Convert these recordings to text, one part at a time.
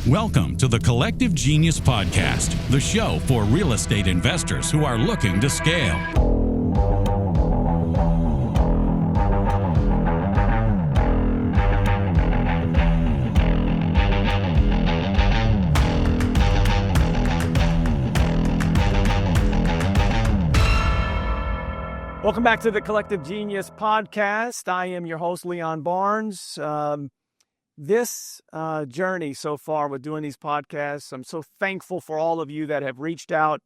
Welcome to the Collective Genius Podcast, the show for real estate investors who are looking to scale. Welcome back to the Collective Genius Podcast. I am your host, Leon Barnes. This journey so far with doing these podcasts, I'm so thankful for all of you that have reached out,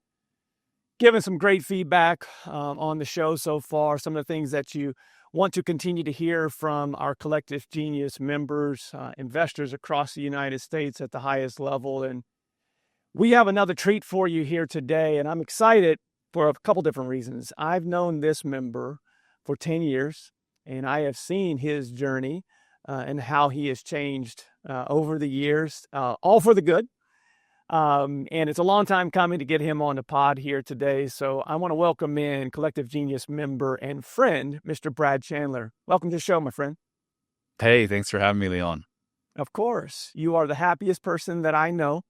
given some great feedback on the show so far, some of the things that you want to continue to hear from our Collective Genius members, investors across the United States at the highest level. And we have another treat for you here today, and I'm excited for a couple different reasons. I've known this member for 10 years, and I have seen his journey and how he has changed over the years, all for the good. And it's a long time coming to get him on the pod here today. So I want to welcome in Collective Genius member and friend, Mr. Brad Chandler. Welcome to the show, my friend. Hey, thanks for having me, Leon. Of course. You are the happiest person that I know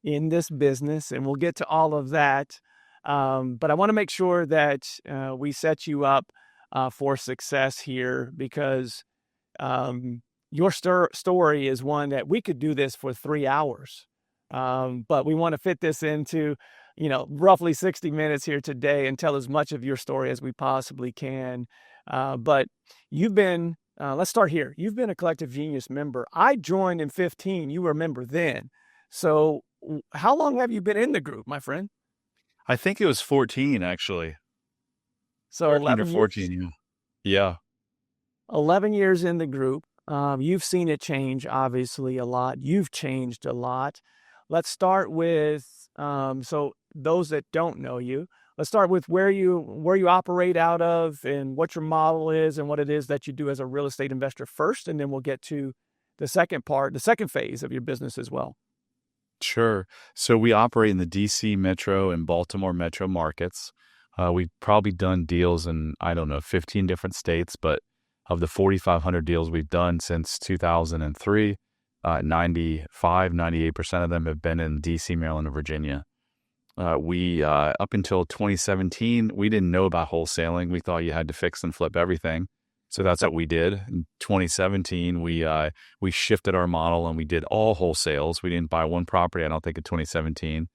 in this business, and we'll get to all of that. But I want to make sure that we set you up for success here, because your story is one that we could do this for 3 hours. But we want to fit this into, roughly 60 minutes here today and tell as much of your story as we possibly can. But you've been, let's start here. You've been a Collective Genius member. I joined in 2015. You were a member then. So how long have you been in the group, my friend? I think it was 14, actually. So 11 or 14, years. Yeah. 11 years in the group. You've seen it change, obviously, a lot. You've changed a lot. Let's start with, so those that don't know you, let's start with where you operate out of and what your model is and what it is that you do as a real estate investor first, and then we'll get to the second phase of your business as well. Sure. So we operate in the DC metro and Baltimore metro markets. We've probably done deals in, 15 different states, but of the 4,500 deals we've done since 2003, 98% of them have been in DC, Maryland, and Virginia. We up until 2017, we didn't know about wholesaling. We thought you had to fix and flip everything. So that's what we did. In 2017, we shifted our model and we did all wholesales. We didn't buy one property, I don't think, in 2017.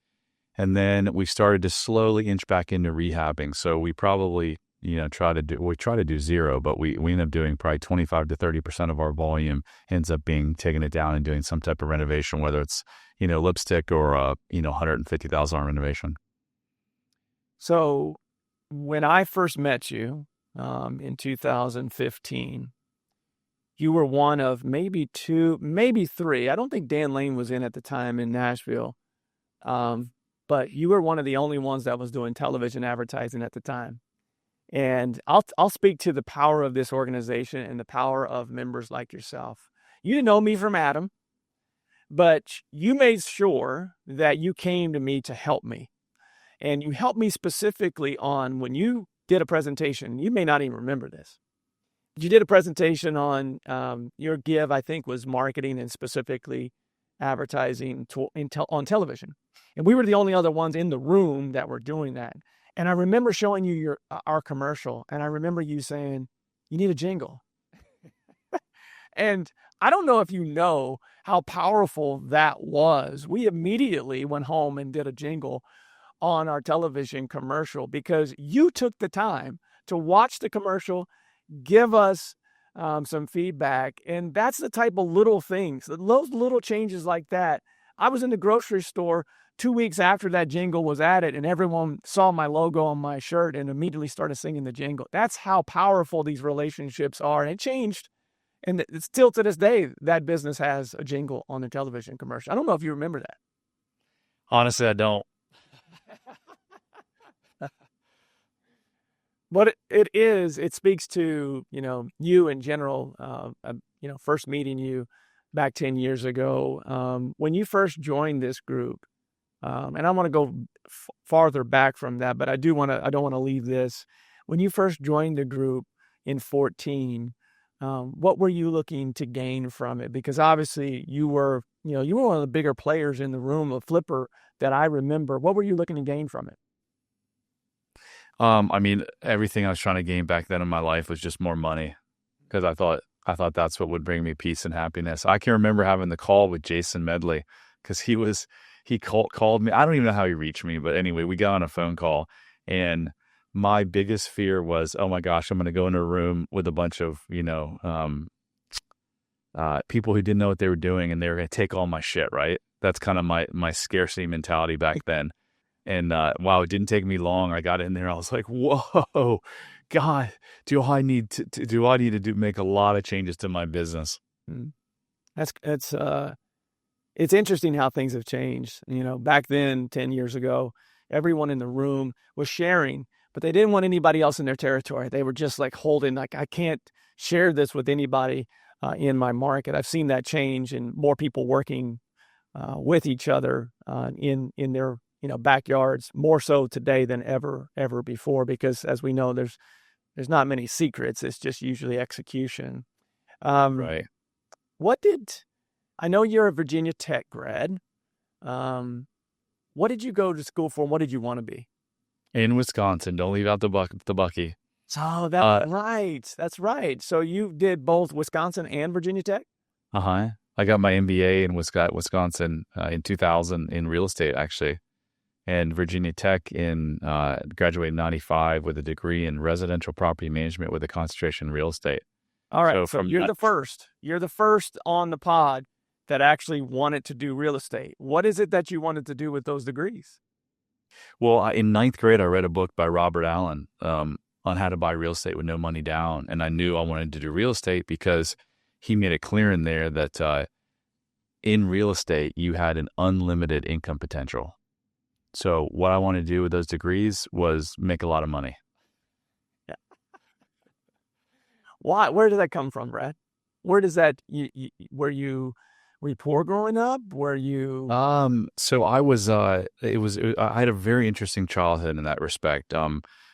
And then we started to slowly inch back into rehabbing. So we probably, try to do zero, but we end up doing probably 25 to 30% of our volume ends up being taking it down and doing some type of renovation, whether it's, lipstick or $150,000 renovation. So when I first met you, in 2015, you were one of maybe two, maybe three. I don't think Dan Lane was in at the time in Nashville, but you were one of the only ones that was doing television advertising at the time. And I'll speak to the power of this organization and the power of members like yourself. You didn't know me from Adam, but you made sure that you came to me to help me. And you helped me specifically on when you did a presentation. You may not even remember this. You did a presentation on your give, I think, was marketing and specifically advertising on television. And we were the only other ones in the room that were doing that. And I remember showing you our commercial, and I remember you saying, "You need a jingle." And I don't know if you know how powerful that was. We immediately went home and did a jingle on our television commercial because you took the time to watch the commercial, give us some feedback. And that's the type of little things, those little changes like that. I was in the grocery store 2 weeks after that jingle was added, and everyone saw my logo on my shirt and immediately started singing the jingle. That's how powerful these relationships are. And it changed. And it's still to this day, that business has a jingle on the television commercial. I don't know if you remember that. Honestly, I don't. But it speaks to, you in general, first meeting you back 10 years ago, when you first joined this group, and I want to go farther back from that, but I don't want to leave this. When you first joined the group in 2014, What were you looking to gain from it? Because obviously you were one of the bigger players in the room, a flipper that I remember. What were you looking to gain from it? I mean, everything I was trying to gain back then in my life was just more money, because I thought that's what would bring me peace and happiness. I can remember having the call with Jason Medley, because he called me. I don't even know how he reached me, but anyway, we got on a phone call, and my biggest fear was, oh my gosh, I'm going to go into a room with a bunch of people who didn't know what they were doing, and they were going to take all my shit. Right? That's kind of my scarcity mentality back then. And wow, it didn't take me long. I got in there. I was like, "Whoa, God, do I need to make a lot of changes to my business?" Mm. It's interesting how things have changed. Back then, 10 years ago, everyone in the room was sharing, but they didn't want anybody else in their territory. They were just like holding, like, I can't share this with anybody in my market. I've seen that change, and more people working with each other in their backyards, more so today than ever before, because as we know, there's not many secrets. It's just usually execution. Right. I know you're a Virginia Tech grad. What did you go to school for? And what did you want to be? In Wisconsin. Don't leave out the Bucky. Oh, that's right. That's right. So you did both Wisconsin and Virginia Tech? Uh-huh. I got my MBA in Wisconsin in 2000 in real estate, actually. And Virginia Tech graduated in 95 with a degree in residential property management with a concentration in real estate. All right. So you're the first. You're the first on the pod that actually wanted to do real estate. What is it that you wanted to do with those degrees? Well, in ninth grade, I read a book by Robert Allen on how to buy real estate with no money down. And I knew I wanted to do real estate because he made it clear in there that in real estate, you had an unlimited income potential. So what I wanted to do with those degrees was make a lot of money. Yeah. Why? Where did that come from, Brad? Where does that? Were you poor growing up? Were you? So I was. I had a very interesting childhood in that respect.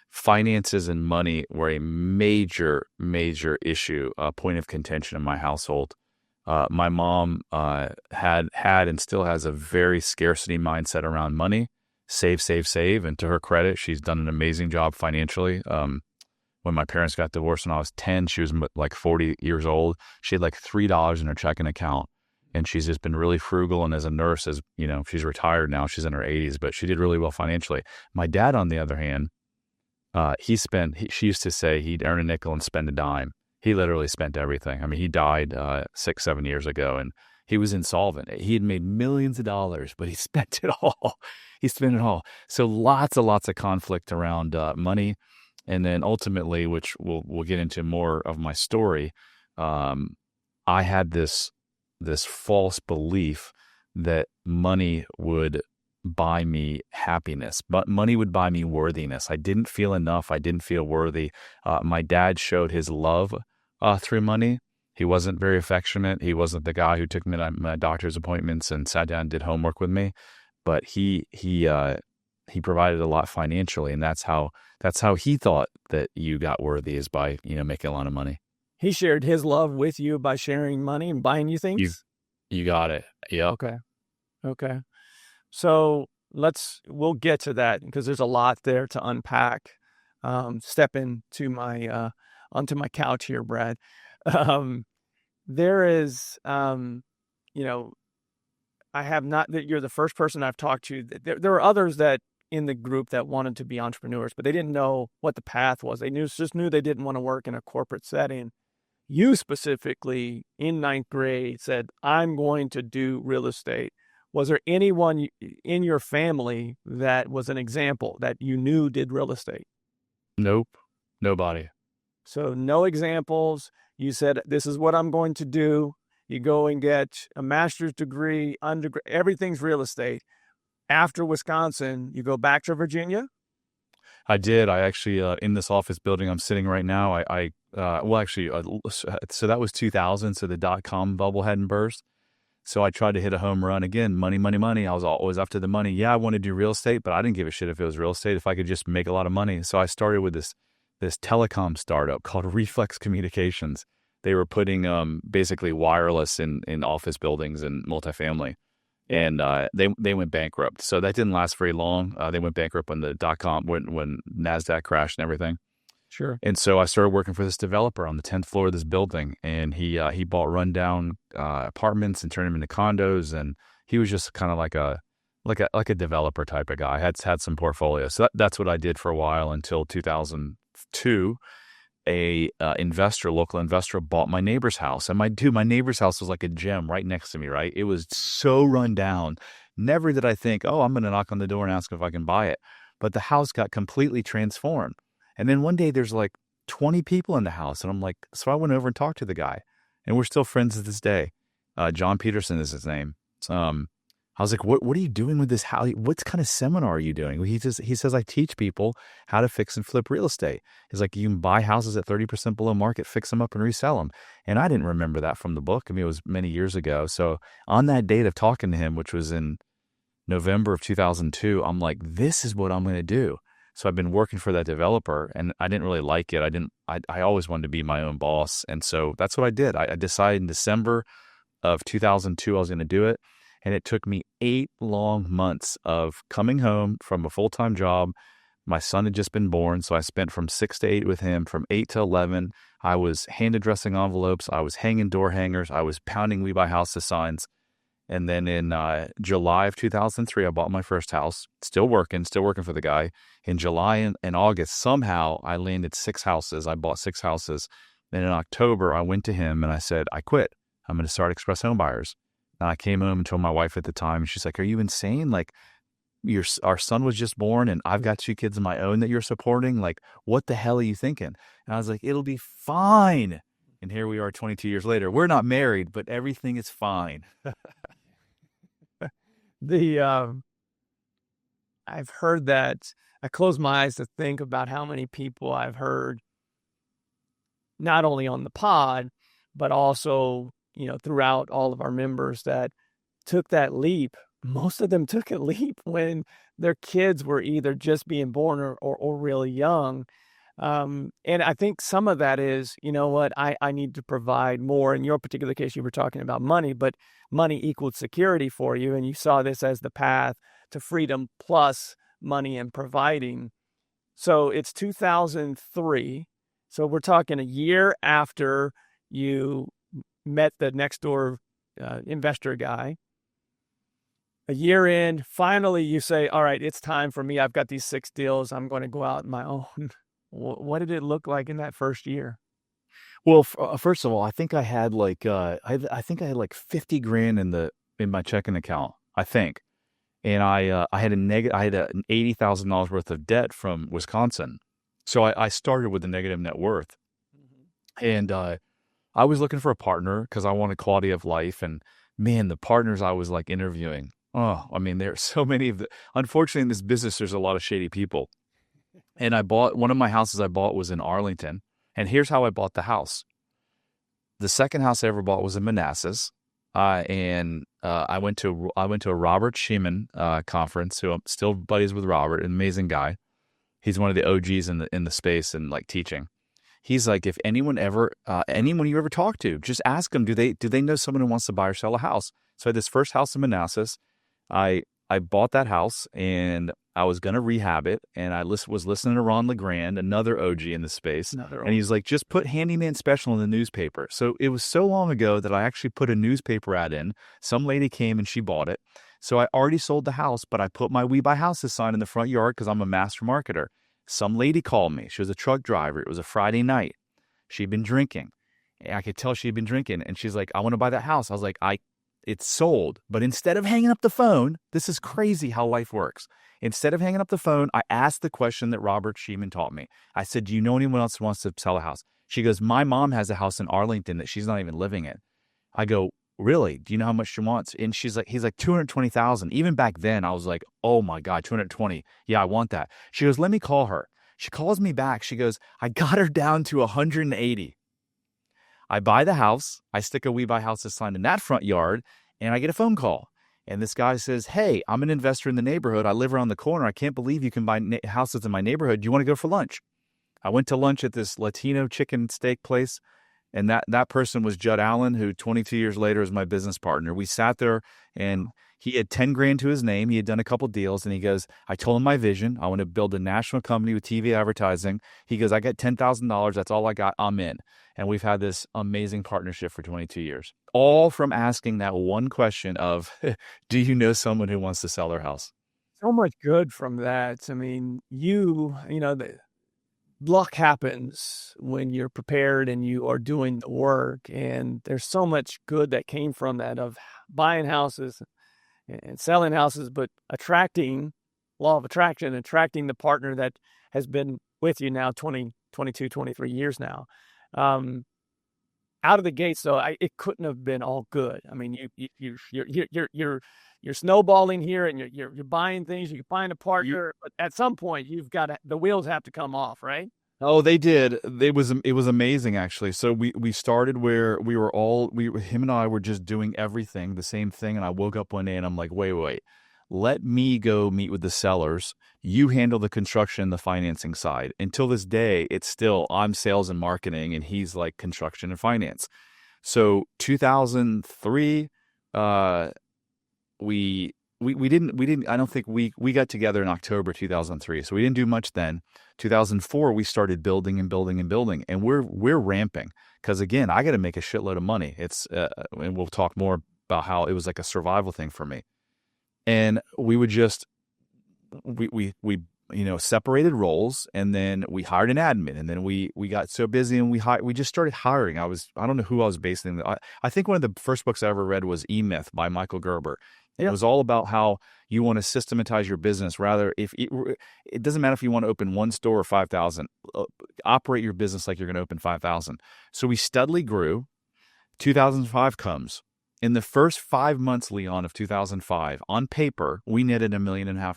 Finances and money were a major issue, point of contention in my household. My mom had and still has a very scarcity mindset around money. Save. And to her credit, she's done an amazing job financially. When my parents got divorced when I was 10, she was like 40 years old. She had like $3 in her checking account, and she's just been really frugal. And as a nurse, she's retired now, she's in her 80s, but she did really well financially. My dad, on the other hand, she used to say he'd earn a nickel and spend a dime. He literally spent everything. I mean, he died 6-7 years ago, and he was insolvent. He had made millions of dollars, but he spent it all. He spent it all. So lots of conflict around money. And then ultimately, which we'll get into more of my story, I had this false belief that money would buy me happiness, but money would buy me worthiness. I didn't feel enough. I didn't feel worthy. My dad showed his love through money. He wasn't very affectionate. He wasn't the guy who took me to my doctor's appointments and sat down and did homework with me, but he provided a lot financially, and that's how he thought that you got worthy, is by making a lot of money. He shared his love with you by sharing money and buying you things. You got it. Yeah. Okay. So we'll get to that, because there's a lot there to unpack. Step into onto my couch here, Brad. There is, I have not, that you're the first person I've talked to. There were others that in the group that wanted to be entrepreneurs, but they didn't know what the path was. They just knew they didn't want to work in a corporate setting. You specifically in ninth grade said, I'm going to do real estate. Was there anyone in your family that was an example that you knew did real estate? Nope. Nobody. So no examples. You said, this is what I'm going to do. You go and get a master's degree, undergrad, everything's real estate. After Wisconsin, you go back to Virginia? I did. I actually, in this office building I'm sitting right now, so that was 2000. So the dot-com bubble hadn't burst. So I tried to hit a home run again. Money. I was always after the money. Yeah, I want to do real estate, but I didn't give a shit if it was real estate, if I could just make a lot of money. So I started with this telecom startup called Reflex Communications. They were putting basically wireless in office buildings and multifamily. And they went bankrupt. So that didn't last very long. They went bankrupt when the .com, when NASDAQ crashed and everything. Sure. And so I started working for this developer on the 10th floor of this building, and he bought rundown apartments and turned them into condos, and he was just kind of like a developer type of guy. Had some portfolio. So that's what I did for a while until 2002. A local investor bought my neighbor's house, and my neighbor's house was like a gem right next to me. Right, it was so run down. Never did I think, oh, I'm going to knock on the door and ask if I can buy it. But the house got completely transformed. And then one day there's like 20 people in the house. And I'm like, so I went over and talked to the guy, and we're still friends to this day. John Peterson is his name. I was like, what are you doing with this house? What kind of seminar are you doing? He says, I teach people how to fix and flip real estate. He's like, you can buy houses at 30% below market, fix them up and resell them. And I didn't remember that from the book. I mean, it was many years ago. So on that date of talking to him, which was in November of 2002, I'm like, this is what I'm going to do. So I've been working for that developer, and I didn't really like it. I always wanted to be my own boss. And so that's what I did. I decided in December of 2002, I was going to do it. And it took me 8 long months of coming home from a full-time job. My son had just been born, so I spent from 6 to 8 with him. From 8 to 11, I was hand addressing envelopes. I was hanging door hangers. I was pounding We Buy Houses signs. And then in July of 2003, I bought my first house. Still working for the guy. In July and August, somehow I landed 6 houses. I bought 6 houses. Then in October, I went to him and I said, I quit. I'm going to start Express Homebuyers. And I came home and told my wife at the time, and she's like, are you insane? Like, our son was just born, and I've got 2 kids of my own that you're supporting. Like, what the hell are you thinking? And I was like, it'll be fine. And here we are 22 years later. We're not married, but everything is fine. I've heard that. I close my eyes to think about how many people I've heard, not only on the pod, but also, throughout all of our members that took that leap. Most of them took a leap when their kids were either just being born or really young. And I think some of that is, I need to provide more. In your particular case, you were talking about money, but money equaled security for you. And you saw this as the path to freedom plus money and providing. So it's 2003. So we're talking a year after you met the next door investor guy. A year in, finally you say, all right, it's time for me. I've got these 6 deals. I'm going to go out on my own. What did it look like in that first year? Well, first of all, I think I had like I think I had like 50 grand in my checking account, I think. And I had an $80,000 worth of debt from Wisconsin. So I started with a negative net worth. Mm-hmm. And I was looking for a partner because I wanted quality of life. And man, the partners I was like interviewing, oh, I mean, there are so many unfortunately in this business, there's a lot of shady people. And one of my houses I bought was in Arlington. And here's how I bought the house. The second house I ever bought was in Manassas. And I went to a Robert Sheeman conference, who I'm still buddies with Robert, an amazing guy. He's one of the OGs in the space and like teaching. He's like, if anyone you ever talk to, just ask them, do they know someone who wants to buy or sell a house? So I had this first house in Manassas. I bought that house and I was going to rehab it. And I was listening to Ron LeGrand, another OG in the space. And he's like, just put handyman special in the newspaper. So it was so long ago that I actually put a newspaper ad in. Some lady came and she bought it. So I already sold the house, but I put my We Buy Houses sign in the front yard because I'm a master marketer. Some lady called me. She was a truck driver. It was a Friday night. She'd been drinking. I could tell she'd been drinking. And she's like, I want to buy that house. I was like, it's sold. But instead of hanging up the phone, this is crazy how life works. Instead of hanging up the phone, I asked the question that Robert Sheeman taught me. I said, do you know anyone else who wants to sell a house? She goes, my mom has a house in Arlington that she's not even living in. I go, really? Do you know how much she wants? And he's like, $220,000. Even back then, I was like, oh my God, 220. Yeah, I want that. She goes, let me call her. She calls me back. She goes, I got her down to 180. I buy the house. I stick a We Buy Houses sign in that front yard, and I get a phone call. And this guy says, hey, I'm an investor in the neighborhood. I live around the corner. I can't believe you can buy houses in my neighborhood. Do you want to go for lunch? I went to lunch at this Latino chicken steak place. And that person was Judd Allen, who 22 years later is my business partner. We sat there and he had 10 grand to his name. He had done a couple deals and he goes, I told him my vision. I want to build a national company with TV advertising. He goes, I got $10,000. That's all I got. I'm in. And we've had this amazing partnership for 22 years, all from asking that one question of, do you know someone who wants to sell their house? So much good from that. I mean, the luck happens when you're prepared and you are doing the work. And there's so much good that came from that, of buying houses and selling houses, but law of attraction, attracting the partner that has been with you now 20, 22, 23 years now. Out of the gates, though, it couldn't have been all good. I mean, you're snowballing here, and you're buying things. You're buying a partner, but at some point, the wheels have to come off, right? Oh, they did. It was amazing, actually. So we started where him and I were just doing everything, the same thing. And I woke up one day and I'm like, wait, let me go meet with the sellers. You handle the construction, the financing side. Until this day, it's still, I'm sales and marketing and he's like construction and finance. So 2003, we didn't, I don't think we got together in October 2003. So we didn't do much then. 2004, we started building and building and building, and we're ramping. Cause again, I got to make a shitload of money. It's, and we'll talk more about how it was like a survival thing for me. And we would just, we separated roles, and then we hired an admin, and then we got so busy and we just started hiring. I don't know who I was basing. I think one of the first books I ever read was E-Myth by Michael Gerber. It was all about how you want to systematize your business. Rather, it doesn't matter if you want to open one store or 5,000, operate your business like you're going to open 5,000. So we steadily grew. 2005 comes. In the first 5 months, Leon, of 2005, on paper, we netted $1.5 million.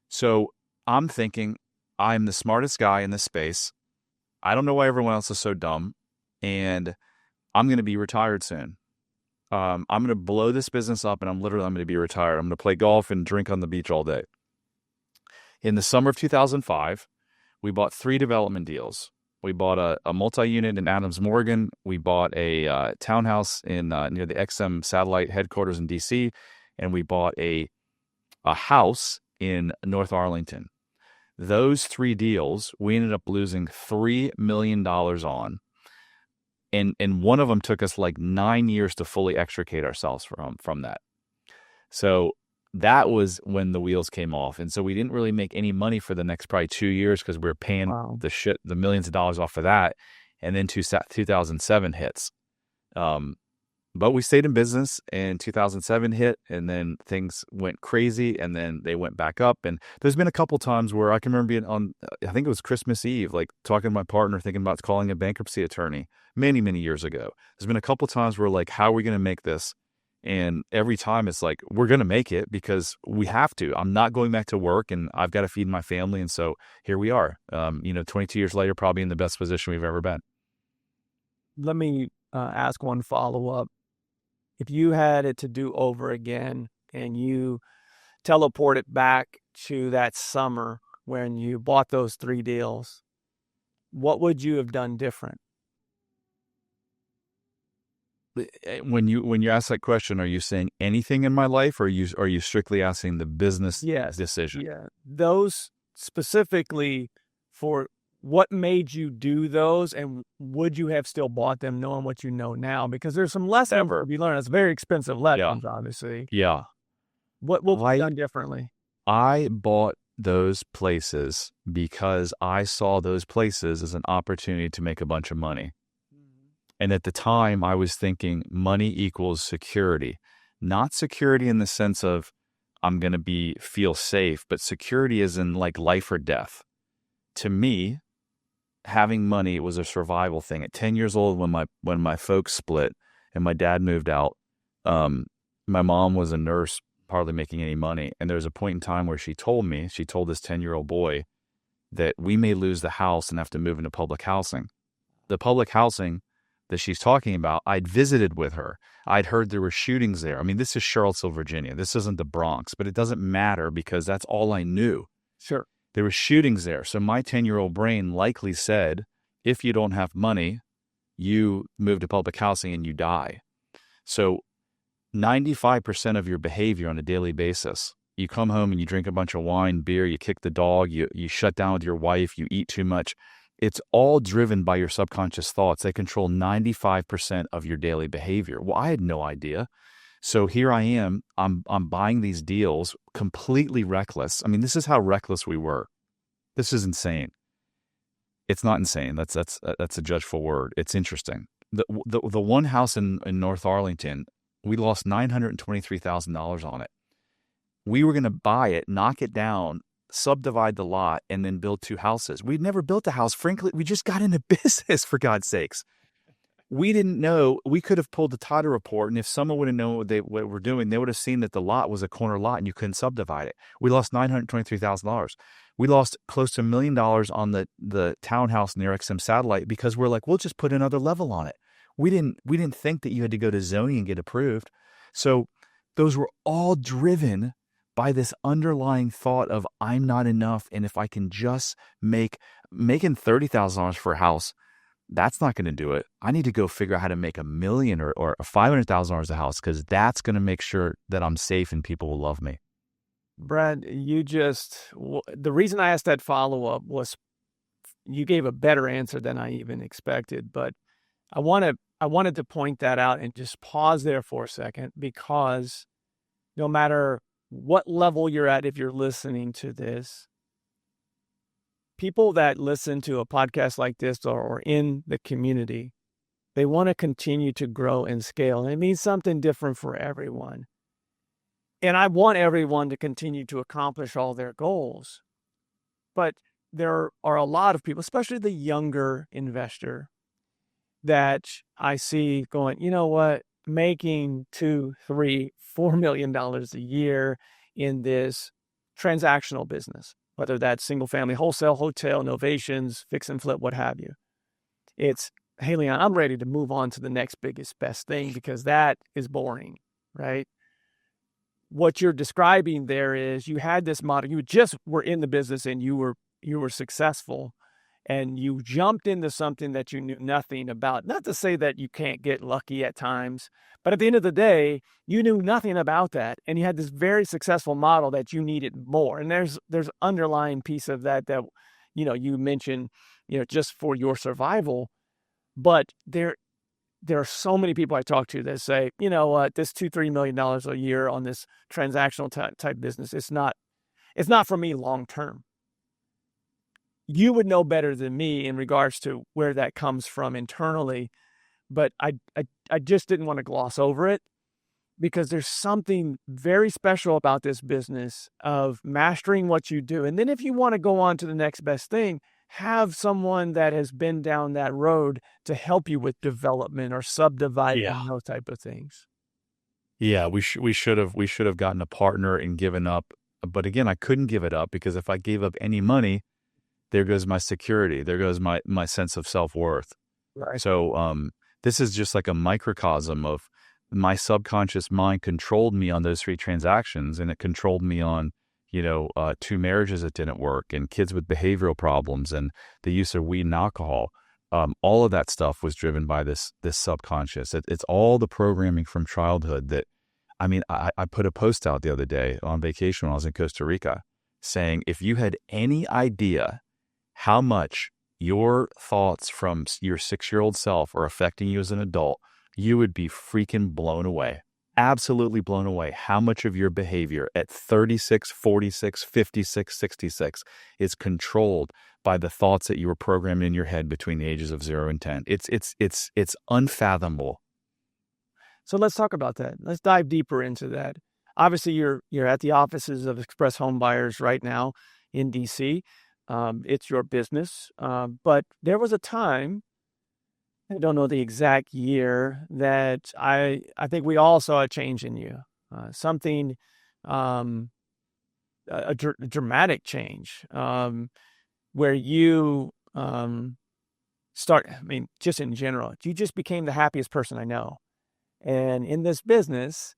So I'm thinking, I'm the smartest guy in this space. I don't know why everyone else is so dumb, and I'm going to be retired soon. I'm going to blow this business up, and I'm going to be retired. I'm going to play golf and drink on the beach all day. In the summer of 2005, we bought 3 development deals. We bought a multi-unit in Adams Morgan. We bought a townhouse in near the XM satellite headquarters in DC, and we bought a house in North Arlington. Those 3 deals, we ended up losing $3 million on. And one of them took us like 9 years to fully extricate ourselves from that. So that was when the wheels came off. And so we didn't really make any money for the next probably 2 years because we were paying the millions of dollars off of that. And then 2007 hits. But we stayed in business, and 2007 hit, and then things went crazy, and then they went back up. And there's been a couple times where I can remember being on, I think it was Christmas Eve, like talking to my partner, thinking about calling a bankruptcy attorney many, many years ago. There's been a couple times where like, how are we going to make this? And every time it's like, we're going to make it because we have to. I'm not going back to work, and I've got to feed my family. And so here we are, 22 years later, probably in the best position we've ever been. Let me ask one follow-up. If you had it to do over again and you teleport it back to that summer when you bought those 3 deals, what would you have done different? When you ask that question, are you saying anything in my life, or are you strictly asking the business decision? Yeah, those specifically, for what made you do those, and would you have still bought them knowing what you know now? Because there's some lessons to be learned. It's very expensive lessons, obviously. Yeah. What have you done differently? I bought those places because I saw those places as an opportunity to make a bunch of money. And at the time, I was thinking money equals security. Not security in the sense of I'm going to feel safe, but security is in like life or death. To me, having money was a survival thing. At 10 years old, when my folks split and my dad moved out, my mom was a nurse, hardly making any money. And there was a point in time where she told this 10-year-old boy that we may lose the house and have to move into public housing. The public housing that she's talking about, I'd visited with her. I'd heard there were shootings there. I mean, this is Charlottesville, Virginia. This isn't the Bronx, but it doesn't matter because that's all I knew. Sure. There were shootings there. So my 10-year-old brain likely said, if you don't have money, you move to public housing and you die. So 95% of your behavior on a daily basis, you come home and you drink a bunch of wine, beer, you kick the dog, you shut down with your wife, you eat too much. It's all driven by your subconscious thoughts. They control 95% of your daily behavior. Well, I had no idea. So here I am, I'm buying these deals completely reckless. I mean, this is how reckless we were. This is insane. It's not insane. That's a judgeful word. It's interesting. The one house in North Arlington, we lost $923,000 on it. We were going to buy it, knock it down, subdivide the lot, and then build 2 houses. We'd never built a house. Frankly, we just got into business, for God's sakes. We didn't know. We could have pulled the title report, and if someone would have known what we're doing, they would have seen that the lot was a corner lot and you couldn't subdivide it. We lost $923,000. We lost close to $1 million on the townhouse near XM Satellite because we're like, we'll just put another level on it. We didn't think that you had to go to zoning and get approved. So those were all driven by this underlying thought of I'm not enough, and if I can just making $30,000 for a house, that's not going to do it. I need to go figure out how to make $1 million or $500,000 a house, because that's going to make sure that I'm safe and people will love me. Brad, the reason I asked that follow-up was you gave a better answer than I even expected, but I wanted to point that out and just pause there for a second, because no matter what level you're at, if you're listening to this, people that listen to a podcast like this or in the community, they want to continue to grow and scale. And it means something different for everyone. And I want everyone to continue to accomplish all their goals. But there are a lot of people, especially the younger investor, that I see going, you know what, making $2, $3, $4 million a year in this transactional business, whether that's single family, wholesale, hotel, novations, fix and flip, what have you. It's, hey, Leon, I'm ready to move on to the next biggest, best thing, because that is boring, right? What you're describing there is you had this model, you just were in the business and you were successful, and you jumped into something that you knew nothing about. Not to say that you can't get lucky at times, but at the end of the day, you knew nothing about that, and you had this very successful model that you needed more. And there's underlying piece of that you mentioned, just for your survival. But there are so many people I talk to that say, you know what, this $2-3 million a year on this transactional type business, it's not for me long term. You would know better than me in regards to where that comes from internally, but I just didn't want to gloss over it, because there's something very special about this business of mastering what you do. And then if you want to go on to the next best thing, have someone that has been down that road to help you with development or subdividing, those type of things. Yeah, we should have gotten a partner and given up. But again, I couldn't give it up, because if I gave up any money, there goes my security. There goes my sense of self-worth. Right. So this is just like a microcosm of my subconscious mind controlled me on those 3 transactions, and it controlled me on, 2 marriages that didn't work, and kids with behavioral problems, and the use of weed and alcohol. All of that stuff was driven by this subconscious. It's all the programming from childhood that, I put a post out the other day on vacation when I was in Costa Rica saying, if you had any idea how much your thoughts from your 6-year-old self are affecting you as an adult, you would be freaking blown away. Absolutely blown away how much of your behavior at 36, 46, 56, 66 is controlled by the thoughts that you were programmed in your head between the ages of 0 and 10. It's unfathomable. So let's talk about that. Let's dive deeper into that. Obviously, you're at the offices of Express Homebuyers right now in DC. It's your business, but there was a time, I don't know the exact year, that I think we all saw a change in you, something, a dramatic change, where you just in general, you just became the happiest person I know. And in this business,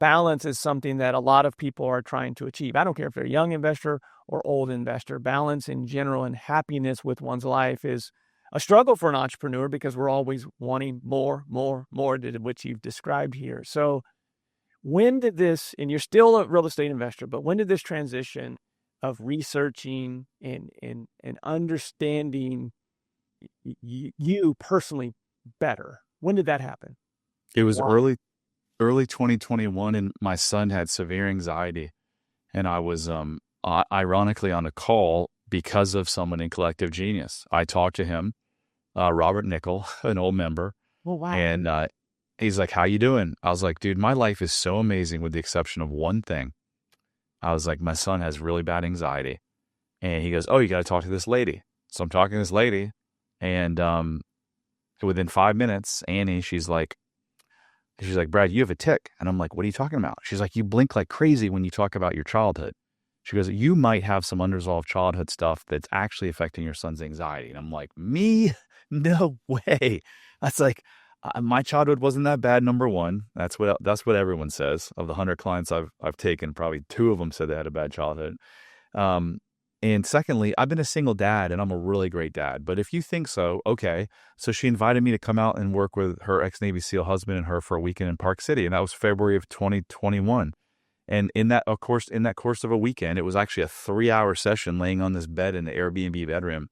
balance is something that a lot of people are trying to achieve. I don't care if they're a young investor or old investor. Balance in general and happiness with one's life is a struggle for an entrepreneur because we're always wanting more, to which you've described here. So when did this, and you're still a real estate investor, but when did this transition of researching and understanding you personally better? When did that happen? It was Why? early 2021, and my son had severe anxiety, and I was ironically on a call because of someone in Collective Genius. I talked to him, Robert Nickel, an old member, Oh, wow. and he's like, "How you doing?" I was like, "Dude, my life is so amazing with the exception of one thing." I was like, "My son has really bad anxiety," and he goes, "Oh, you got to talk to this lady." So I'm talking to this lady, and within 5 minutes, Annie, she's like, "Brad, you have a tick." And I'm like, "What are you talking about?" She's like, "You blink like crazy when you talk about your childhood." She goes, "You might have some unresolved childhood stuff that's actually affecting your son's anxiety." And I'm like, "Me? No way." That's like, my childhood wasn't that bad. Number one, that's what everyone says. Of the 100 clients I've taken, probably 2 of them said they had a bad childhood. Um, and secondly, I've been a single dad and I'm a really great dad. But if you think so, okay. So she invited me to come out and work with her ex-Navy SEAL husband and her for a weekend in Park City. And that was February of 2021. And in that course of a weekend, it was actually a 3-hour session laying on this bed in the Airbnb bedroom.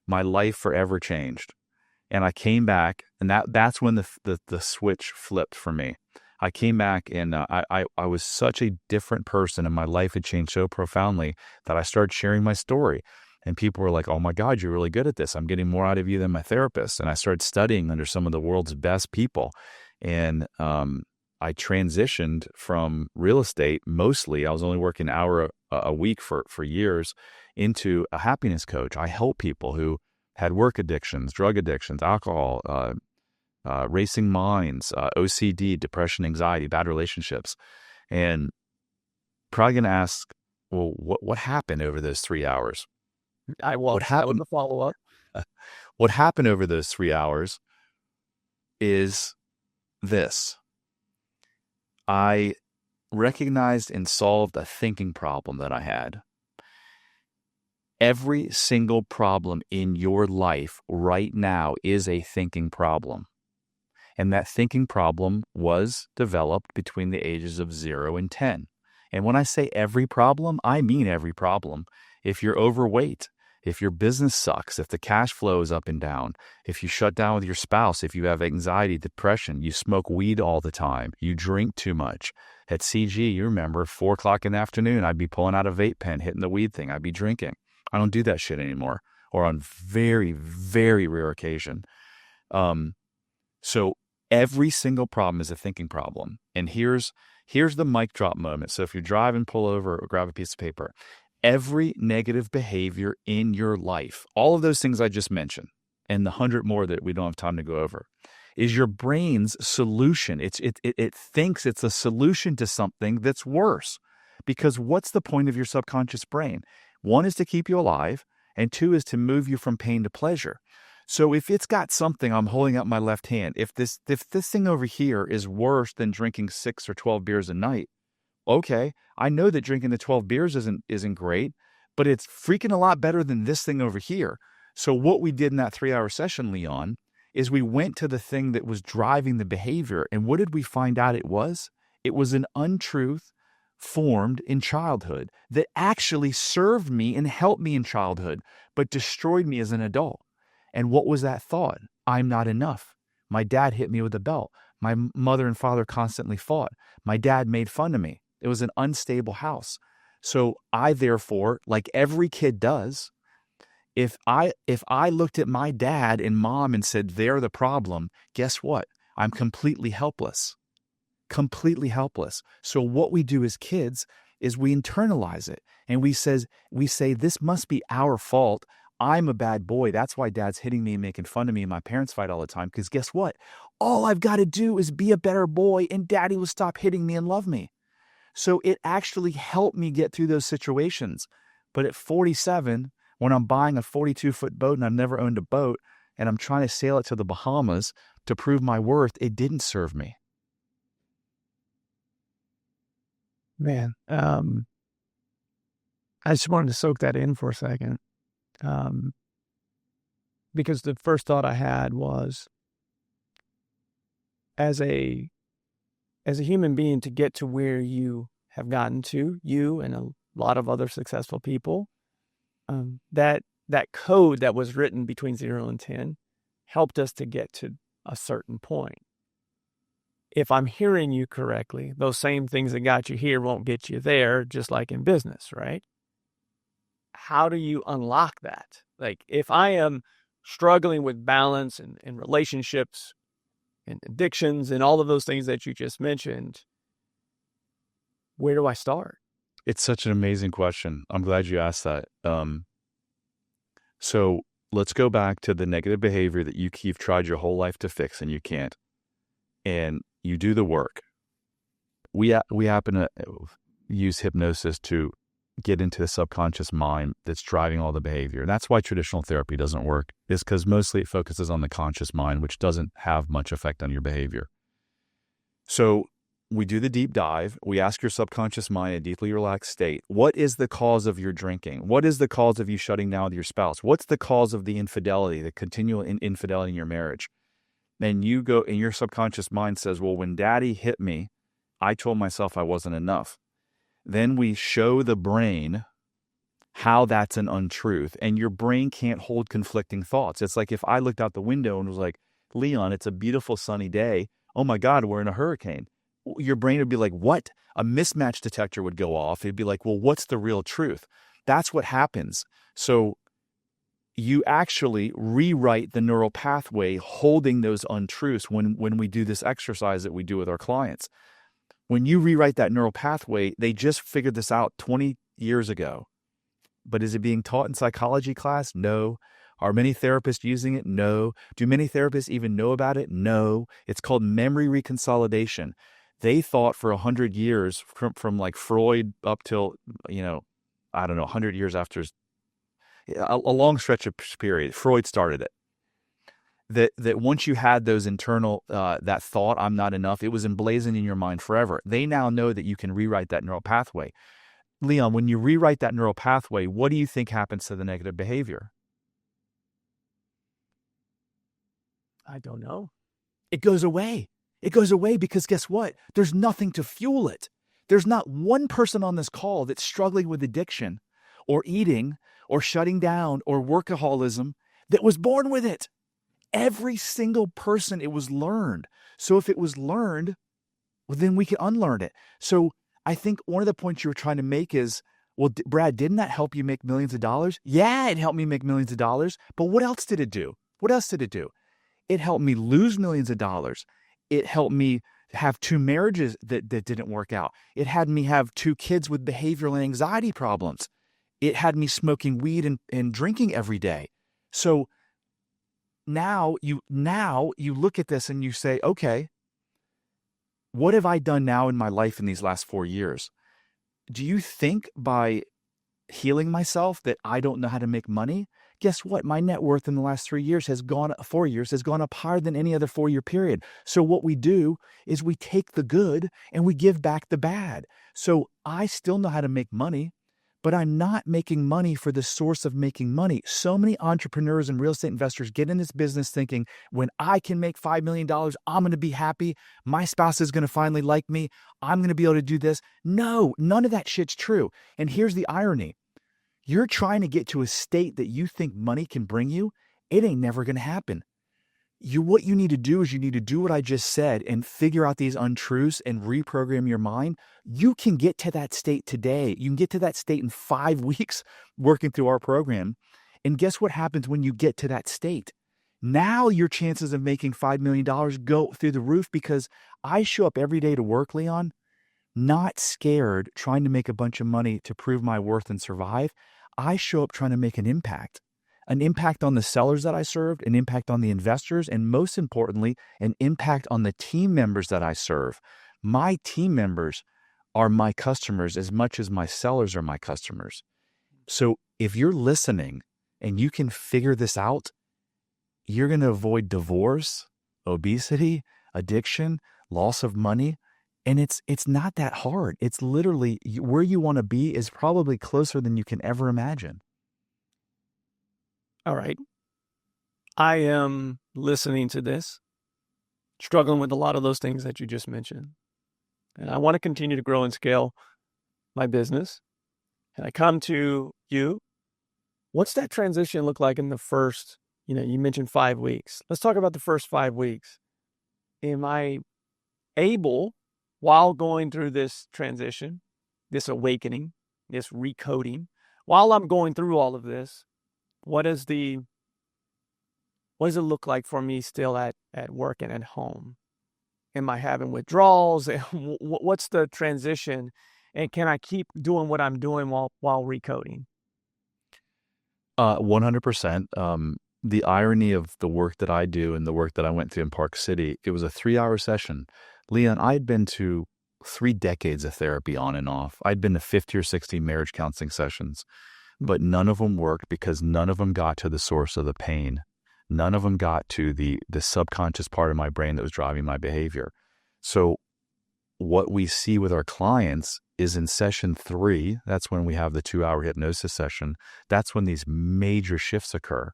My life forever changed. And I came back, and that's when the switch flipped for me. I came back, and I was such a different person, and my life had changed so profoundly that I started sharing my story. And people were like, "Oh my God, you're really good at this. I'm getting more out of you than my therapist." And I started studying under some of the world's best people. And I transitioned from real estate mostly. I was only working an hour a week for years into a happiness coach. I help people who had work addictions, drug addictions, alcohol, racing minds, OCD, depression, anxiety, bad relationships. And probably going to ask, well, what happened over those 3 hours? That What was happened? the follow-up. What happened over those 3 hours is this. I recognized and solved a thinking problem that I had. Every single problem in your life right now is a thinking problem. And that thinking problem was developed between the ages of 0 and 10. And when I say every problem, I mean every problem. If you're overweight, if your business sucks, if the cash flow is up and down, if you shut down with your spouse, if you have anxiety, depression, you smoke weed all the time, you drink too much. At CG, you remember, 4 o'clock in the afternoon, I'd be pulling out a vape pen, hitting the weed thing. I'd be drinking. I don't do that shit anymore, or on very, very rare occasion. So every single problem is a thinking problem. And here's the mic drop moment. So if you're driving, pull over or grab a piece of paper. Every negative behavior in your life, all of those things I just mentioned, and the 100 more that we don't have time to go over, is your brain's solution. It thinks it's a solution to something that's worse. Because what's the point of your subconscious brain? 1 is to keep you alive, and 2 is to move you from pain to pleasure. So if it's got something, I'm holding up my left hand, if this thing over here is worse than drinking 6 or 12 beers a night, okay, I know that drinking the 12 beers isn't great, but it's freaking a lot better than this thing over here. So what we did in that 3-hour session, Leon, is we went to the thing that was driving the behavior. And what did we find out it was? It was an untruth formed in childhood that actually served me and helped me in childhood, but destroyed me as an adult. And what was that thought? I'm not enough. My dad hit me with a belt. My mother and father constantly fought. My dad made fun of me. It was an unstable house. So I, therefore, like every kid does, if I looked at my dad and mom and said, they're the problem, guess what? I'm completely helpless. Completely helpless. So what we do as kids is we internalize it and we say, this must be our fault. I'm a bad boy. That's why dad's hitting me and making fun of me and my parents fight all the time. Because guess what? All I've got to do is be a better boy and daddy will stop hitting me and love me. So it actually helped me get through those situations. But at 47, when I'm buying a 42-foot boat and I've never owned a boat and I'm trying to sail it to the Bahamas to prove my worth, it didn't serve me. Man, I just wanted to soak that in for a second. because the first thought I had was, as a human being, to get to where you have gotten to, you and a lot of other successful people, that code that was written between 0 and 10 helped us to get to a certain point. If I'm hearing you correctly, those same things that got you here won't get you there, just like in business, right? How do you unlock that? Like, if I am struggling with balance and relationships and addictions and all of those things that you just mentioned, where do I start? It's such an amazing question. I'm glad you asked that. So let's go back to the negative behavior that you've tried your whole life to fix and you can't. And you do the work. We happen to use hypnosis to get into the subconscious mind that's driving all the behavior. And that's why traditional therapy doesn't work, is because mostly it focuses on the conscious mind, which doesn't have much effect on your behavior. So we do the deep dive. We ask your subconscious mind in a deeply relaxed state, what is the cause of your drinking? What is the cause of you shutting down with your spouse? What's the cause of the infidelity, the continual infidelity in your marriage? Then you go, and your subconscious mind says, well, when daddy hit me, I told myself I wasn't enough. Then we show the brain how that's an untruth, and your brain can't hold conflicting thoughts. It's like if I looked out the window and was like, Leon, it's a beautiful sunny day. Oh my God, we're in a hurricane. Your brain would be like, what? A mismatch detector would go off. It'd be like, well, what's the real truth? That's what happens. So you actually rewrite the neural pathway holding those untruths when we do this exercise that we do with our clients. When you rewrite that neural pathway, they just figured this out 20 years ago. But is it being taught in psychology class? No. Are many therapists using it? No. Do many therapists even know about it? No. It's called memory reconsolidation. They thought for 100 years, from like Freud up till, 100 years after, a long stretch of period, Freud started it. That once you had those internal, that thought, I'm not enough, it was emblazoned in your mind forever. They now know that you can rewrite that neural pathway. Leon, when you rewrite that neural pathway, what do you think happens to the negative behavior? I don't know. It goes away. It goes away because guess what? There's nothing to fuel it. There's not one person on this call that's struggling with addiction or eating or shutting down or workaholism that was born with it. Every single person, it was learned. So if it was learned, well, then we can unlearn it. So I think one of the points you were trying to make is, well, Brad, didn't that help you make millions of dollars? Yeah, it helped me make millions of dollars. But what else did it do? What else did it do? It helped me lose millions of dollars. It helped me have 2 marriages that didn't work out. It had me have 2 kids with behavioral and anxiety problems. It had me smoking weed and drinking every day. So now you look at this and you say, okay, what have I done now in my life in these last 4 years? Do you think by healing myself that I don't know how to make money? Guess what? My net worth in the last 4 years has gone up higher than any other 4-year period. So what we do is we take the good and we give back the bad. So I still know how to make money, but I'm not making money for the source of making money. So many entrepreneurs and real estate investors get in this business thinking, when I can make $5 million, I'm going to be happy. My spouse is going to finally like me. I'm going to be able to do this. No, none of that shit's true. And here's the irony. You're trying to get to a state that you think money can bring you. It ain't never going to happen. What you need to do is you need to do what I just said and figure out these untruths and reprogram your mind. You can get to that state today. You can get to that state in 5 weeks working through our program. And guess what happens when you get to that state? Now your chances of making $5 million go through the roof, because I show up every day to work, Leon, not scared, trying to make a bunch of money to prove my worth and survive. I show up trying to make an impact on the sellers that I served, an impact on the investors, and most importantly, an impact on the team members that I serve. My team members are my customers as much as my sellers are my customers. So if you're listening and you can figure this out, you're going to avoid divorce, obesity, addiction, loss of money. And it's not that hard. It's literally where you want to be is probably closer than you can ever imagine. All right. I am listening to this, struggling with a lot of those things that you just mentioned. And I want to continue to grow and scale my business. And I come to you. What's that transition look like in the first, you mentioned 5 weeks. Let's talk about the first 5 weeks. Am I able, while going through this transition, this awakening, this recoding, while I'm going through all of this, what does it look like for me still at work and at home? Am I having withdrawals? What's the transition? And can I keep doing what I'm doing while recoding? 100%. The irony of the work that I do and the work that I went through in Park City, it was a 3-hour session. Leon, I'd been to 3 decades of therapy on and off. I'd been to 50 or 60 marriage counseling sessions, but none of them worked because none of them got to the source of the pain. None of them got to the subconscious part of my brain that was driving my behavior. So what we see with our clients is in session 3, that's when we have the 2-hour hypnosis session. That's when these major shifts occur.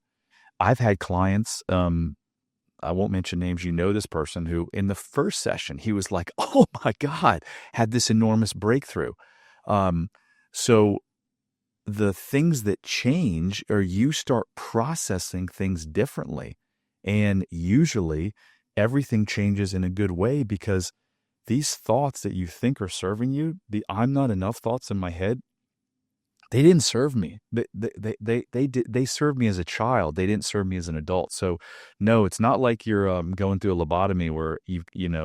I've had clients, I won't mention names, this person who in the first session, he was like, oh my God, had this enormous breakthrough. So the things that change are you start processing things differently. And usually everything changes in a good way because these thoughts that you think are serving you, the I'm not enough thoughts in my head, they didn't serve me. They served me as a child. They didn't serve me as an adult. So no, it's not like you're going through a lobotomy where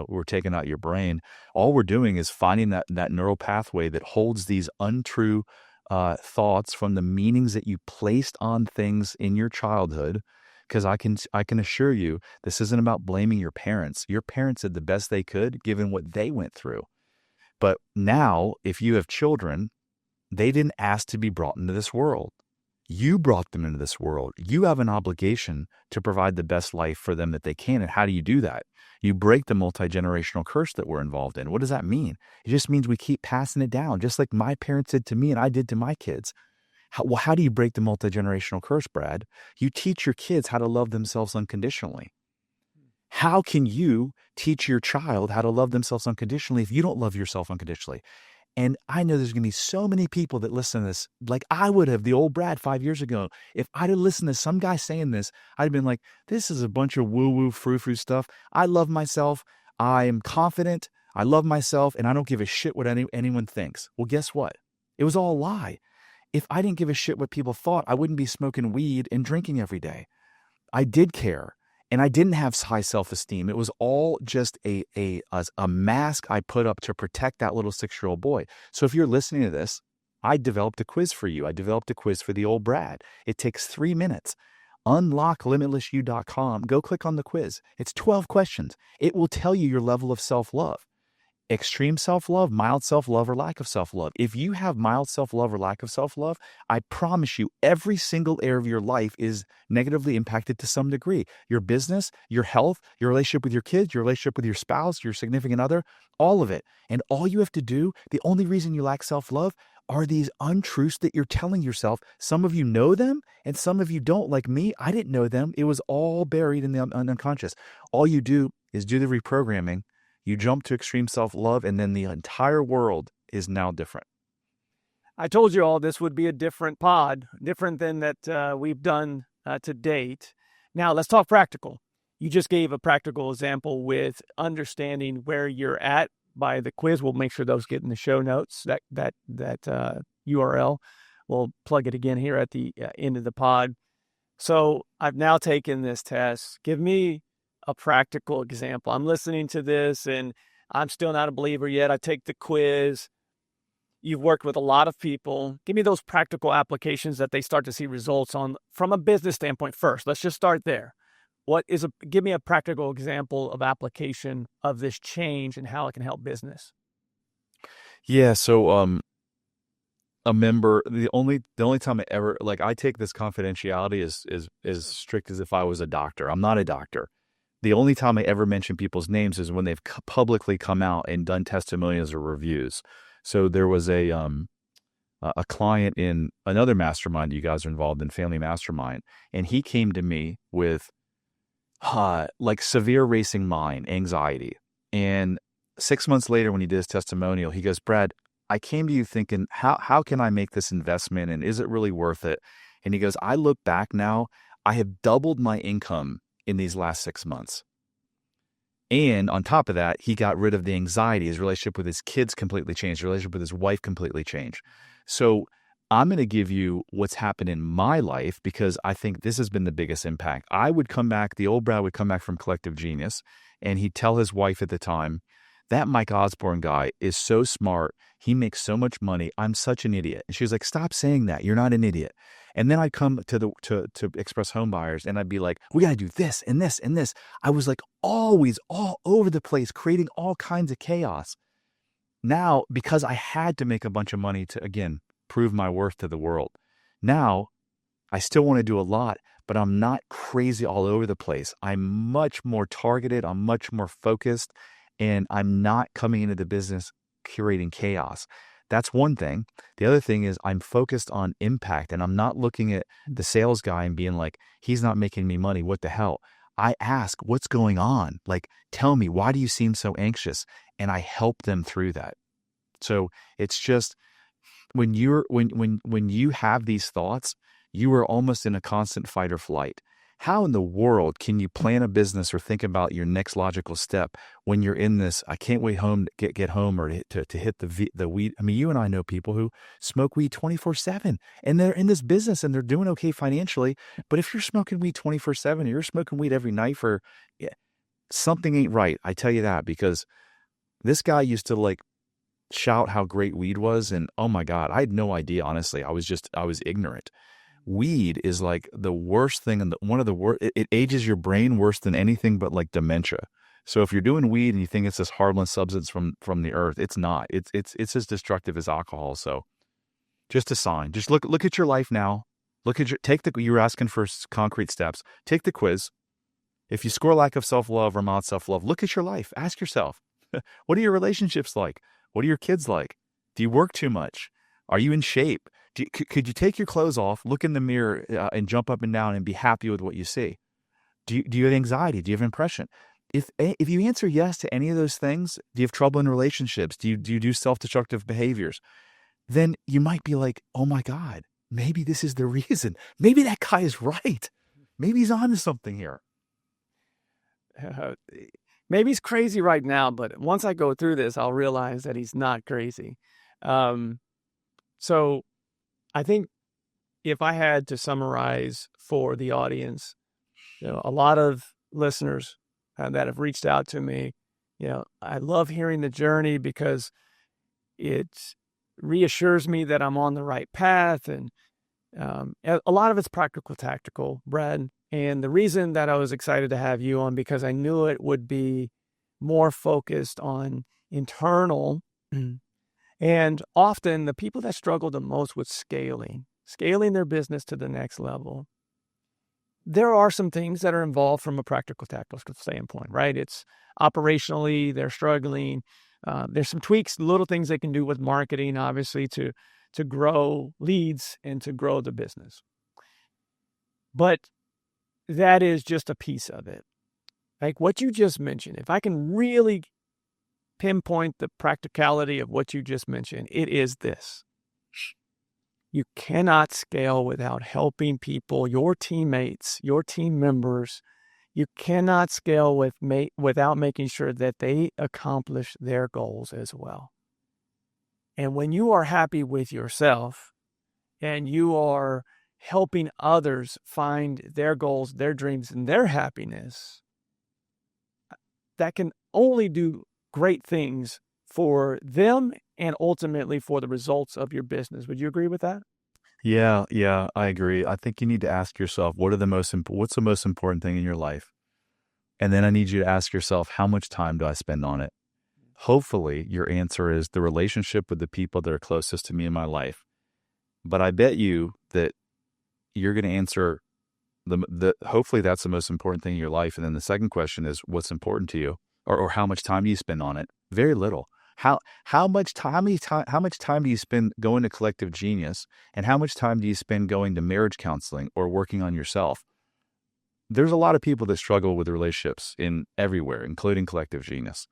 we're taking out your brain. All we're doing is finding that neural pathway that holds these untrue thoughts from the meanings that you placed on things in your childhood. Because I can assure you, this isn't about blaming your parents. Your parents did the best they could given what they went through. But now, if you have children, they didn't ask to be brought into this world. You brought them into this world. You have an obligation to provide the best life for them that they can. And how do you do that? You break the multi-generational curse that we're involved in. What does that mean? It just means we keep passing it down, just like my parents did to me and I did to my kids. How do you break the multi-generational curse, Brad? You teach your kids how to love themselves unconditionally. How can you teach your child how to love themselves unconditionally if you don't love yourself unconditionally? And I know there's going to be so many people that listen to this, like I would have, the old Brad 5 years ago. If I'd have listened to some guy saying this, I'd have been like, this is a bunch of woo-woo, frou-frou stuff. I love myself. I am confident. I love myself. And I don't give a shit what anyone thinks. Well, guess what? It was all a lie. If I didn't give a shit what people thought, I wouldn't be smoking weed and drinking every day. I did care. And I didn't have high self-esteem. It was all just a mask I put up to protect that little 6-year-old boy. So if you're listening to this, I developed a quiz for you. I developed a quiz for the old Brad. It takes 3 minutes. UnlockLimitlessYou.com. Go click on the quiz. It's 12 questions. It will tell you your level of self-love. Extreme self-love, mild self-love, or lack of self-love. If you have mild self-love or lack of self-love, I promise you every single area of your life is negatively impacted to some degree. Your business, your health, your relationship with your kids, your relationship with your spouse, your significant other, all of it. And all you have to do, the only reason you lack self-love are these untruths that you're telling yourself. Some of you know them and some of you don't. Like me, I didn't know them. It was all buried in the unconscious. All you do is do the reprogramming. You jump to extreme self-love, and then the entire world is now different. I told you all this would be a different pod, different than that we've done to date. Now, let's talk practical. You just gave a practical example with understanding where you're at by the quiz. We'll make sure those get in the show notes, that URL. We'll plug it again here at the end of the pod. So I've now taken this test. Give me a practical example. I'm listening to this and I'm still not a believer yet. I take the quiz. You've worked with a lot of people. Give me those practical applications that they start to see results on from a business standpoint first. Let's just start there. Give me a practical example of application of this change and how it can help business. Yeah. So, a member, the only time I ever, like, I take this confidentiality as strict as if I was a doctor. I'm not a doctor. The only time I ever mention people's names is when they've publicly come out and done testimonials or reviews. So there was a client in another mastermind you guys are involved in, Family Mastermind, and he came to me with like severe racing mind, anxiety. And 6 months later, when he did his testimonial, he goes, Brad, I came to you thinking, how can I make this investment? And is it really worth it? And he goes, I look back now, I have doubled my income in these last 6 months. And on top of that, he got rid of the anxiety. His relationship with his kids completely changed. His relationship with his wife completely changed. So I'm going to give you what's happened in my life because I think this has been the biggest impact. The old Brad would come back from Collective Genius, and he'd tell his wife at the time, that Mike Osborne guy is so smart. He makes so much money. I'm such an idiot. And she was like, stop saying that. You're not an idiot. And then I'd come to Express Homebuyers and I'd be like, we got to do this and this and this. I was like always all over the place, creating all kinds of chaos. Now, because I had to make a bunch of money to, again, prove my worth to the world. Now, I still want to do a lot, but I'm not crazy all over the place. I'm much more targeted. I'm much more focused. And I'm not coming into the business curating chaos. That's one thing. The other thing is I'm focused on impact, and I'm not looking at the sales guy and being like, he's not making me money. What the hell? I ask, what's going on? Like, tell me, why do you seem so anxious? And I help them through that. So it's just when you have these thoughts, you are almost in a constant fight or flight. How in the world can you plan a business or think about your next logical step when you're in this, I can't wait home to get home or to hit the weed? I mean, you and I know people who smoke weed 24/7 and they're in this business and they're doing okay financially. But if you're smoking weed 24/7, or you're smoking weed every night something ain't right. I tell you that because this guy used to like shout how great weed was. And oh my God, I had no idea. Honestly, I was ignorant. Weed is like the worst thing, and one of the worst. It ages your brain worse than anything but like dementia. So if you're doing weed and you think it's this harmless substance from the earth, it's not. It's as destructive as alcohol. So just a sign. Just look at your life now. You were asking for concrete steps. Take the quiz. If you score lack of self-love or mild self-love, look at your life. Ask yourself, what are your relationships like? What are your kids like? Do you work too much? Are you in shape? Could you take your clothes off, look in the mirror, and jump up and down and be happy with what you see? Do you have anxiety? Do you have impression? If you answer yes to any of those things, do you have trouble in relationships? Do you do self-destructive behaviors? Then you might be like, oh my God, maybe this is the reason. Maybe that guy is right. Maybe he's onto something here. Maybe he's crazy right now, but once I go through this, I'll realize that he's not crazy. So I think if I had to summarize for the audience, a lot of listeners that have reached out to me, I love hearing the journey because it reassures me that I'm on the right path. And a lot of it's practical, tactical, Brad. And the reason that I was excited to have you on, because I knew it would be more focused on internal. And often the people that struggle the most with scaling their business to the next level, there are some things that are involved from a practical, tactical standpoint, right? It's operationally, they're struggling. There's some tweaks, little things they can do with marketing, obviously, to grow leads and to grow the business. But that is just a piece of it. Like what you just mentioned, if I can really pinpoint the practicality of what you just mentioned, it is this. You cannot scale without helping people, your teammates, your team members. You cannot scale without making sure that they accomplish their goals as well. And when you are happy with yourself and you are helping others find their goals, their dreams, and their happiness, that can only do great things for them and ultimately for the results of your business. Would you agree with that? Yeah, I agree. I think you need to ask yourself, what's the most important thing in your life? And then I need you to ask yourself, how much time do I spend on it? Hopefully your answer is the relationship with the people that are closest to me in my life. But I bet you that you're going to answer hopefully that's the most important thing in your life. And then the second question is, what's important to you? Or how much time do you spend on it? Very little. How much time do you spend going to Collective Genius, and how much time do you spend going to marriage counseling or working on yourself? there's a lot of people that struggle with relationships in everywhere, including Collective Genius.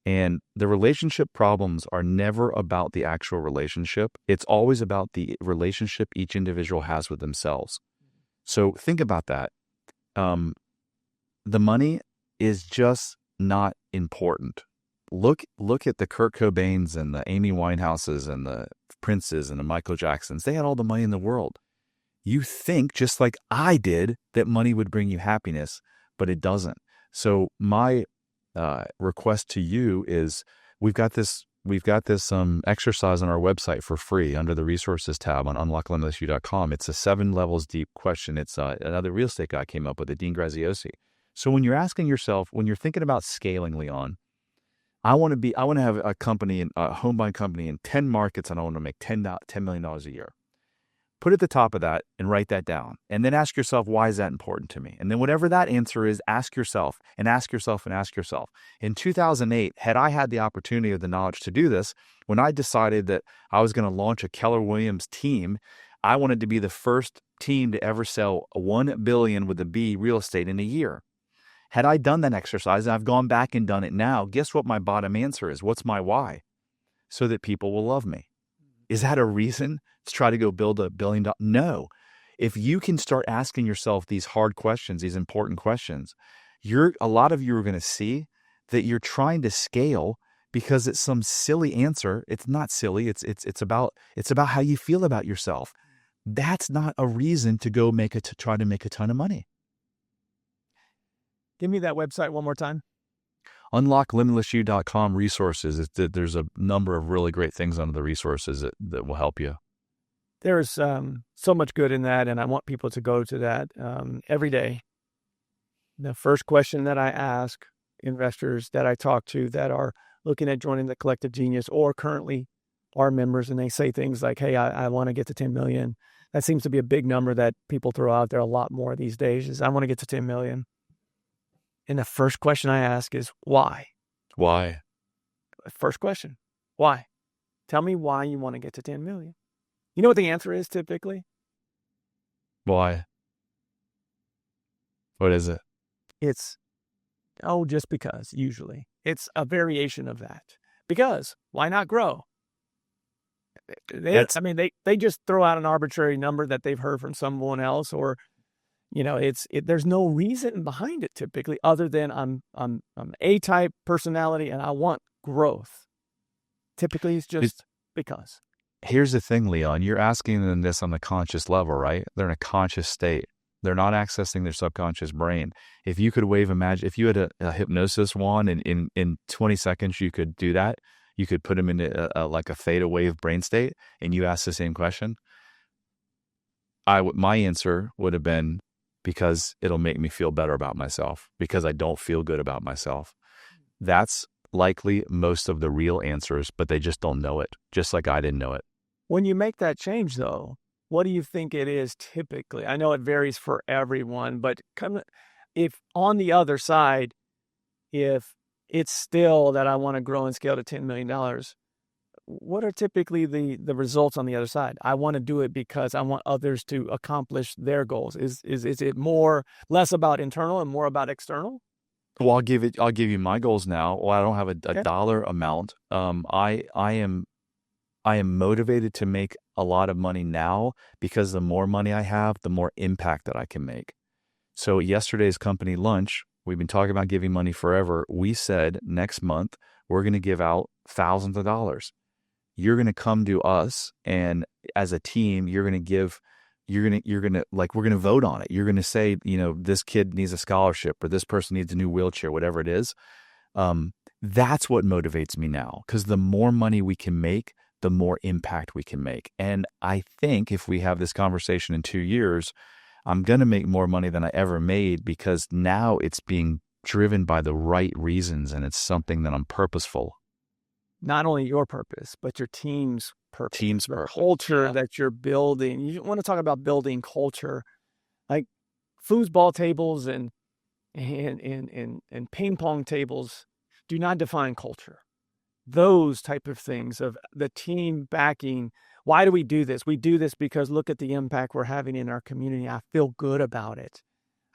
And the relationship problems are never about the actual relationship. It's always about the relationship each individual has with themselves. So think about that. The money is just not important. Look at the Kurt Cobains and the Amy Winehouses and the Princes and the Michael Jacksons. They had all the money in the world. You think, just like I did, that money would bring you happiness, but it doesn't. So my request to you is, we've got this exercise on our website for free under the resources tab on unlocklimitlessyou.com. It's a 7 levels deep question. It's another real estate guy came up with it, Dean Graziosi. So when you're asking yourself, when you're thinking about scaling, Leon, I want to have a company, a home buying company in 10 markets, and I want to make $10 million a year. Put at the top of that and write that down. And then ask yourself, why is that important to me? And then whatever that answer is, ask yourself and ask yourself and ask yourself. In 2008, had I had the opportunity or the knowledge to do this, when I decided that I was going to launch a Keller Williams team, I wanted to be the first team to ever sell $1 billion with a B real estate in a year. Had I done that exercise, and I've gone back and done it now, guess what my bottom answer is? What's my why? So that people will love me. Is that a reason to try to go build $1 billion? No. If you can start asking yourself these hard questions, these important questions, a lot of you are going to see that you're trying to scale because it's some silly answer. It's not silly. It's about how you feel about yourself. That's not a reason to go try to make a ton of money. Give me that website one more time. unlocklimitlessyou.com resources. There's a number of really great things under the resources that will help you. There's so much good in that, and I want people to go to that every day. The first question that I ask investors that I talk to that are looking at joining the Collective Genius or currently are members, and they say things like, hey, I want to get to 10 million. That seems to be a big number that people throw out there a lot more these days, is I want to get to 10 million. And the first question I ask is, why? Why? First question, why? Tell me why you want to get to 10 million. You know what the answer is typically? Why? What is it? It's, just because, usually. It's a variation of that. Because, why not grow? They just throw out an arbitrary number that they've heard from someone else, or there's no reason behind it typically, other than I'm A-type personality and I want growth. Typically, it's just because. Here's the thing, Leon. You're asking them this on the conscious level, right? They're in a conscious state. They're not accessing their subconscious brain. If you could if you had a hypnosis wand and in 20 seconds you could do that, you could put them into like a theta wave brain state, and you ask the same question, my answer would have been, because it'll make me feel better about myself, because I don't feel good about myself. That's likely most of the real answers, but they just don't know it, just like I didn't know it. When you make that change, though, what do you think it is typically? I know it varies for everyone, but if on the other side, if it's still that I want to grow and scale to $10 million, what are typically the results on the other side? I want to do it because I want others to accomplish their goals. Is it less about internal and more about external? Well, I'll give you my goals now. Well, I don't have a dollar amount. I am motivated to make a lot of money now, because the more money I have, the more impact that I can make. So yesterday's company lunch, we've been talking about giving money forever. We said next month we're going to give out thousands of dollars. You're going to come to us, and as a team, we're going to vote on it. You're going to say, this kid needs a scholarship, or this person needs a new wheelchair, whatever it is. That's what motivates me now, because the more money we can make, the more impact we can make. And I think if we have this conversation in 2 years, I'm going to make more money than I ever made, because now it's being driven by the right reasons, and it's something that I'm purposeful. Not only your purpose, but your team's purpose. Team's the purpose. Culture that you're building. You want to talk about building culture, like foosball tables and ping pong tables do not define culture. Those type of things of the team backing. Why do we do this? We do this because look at the impact we're having in our community. I feel good about it.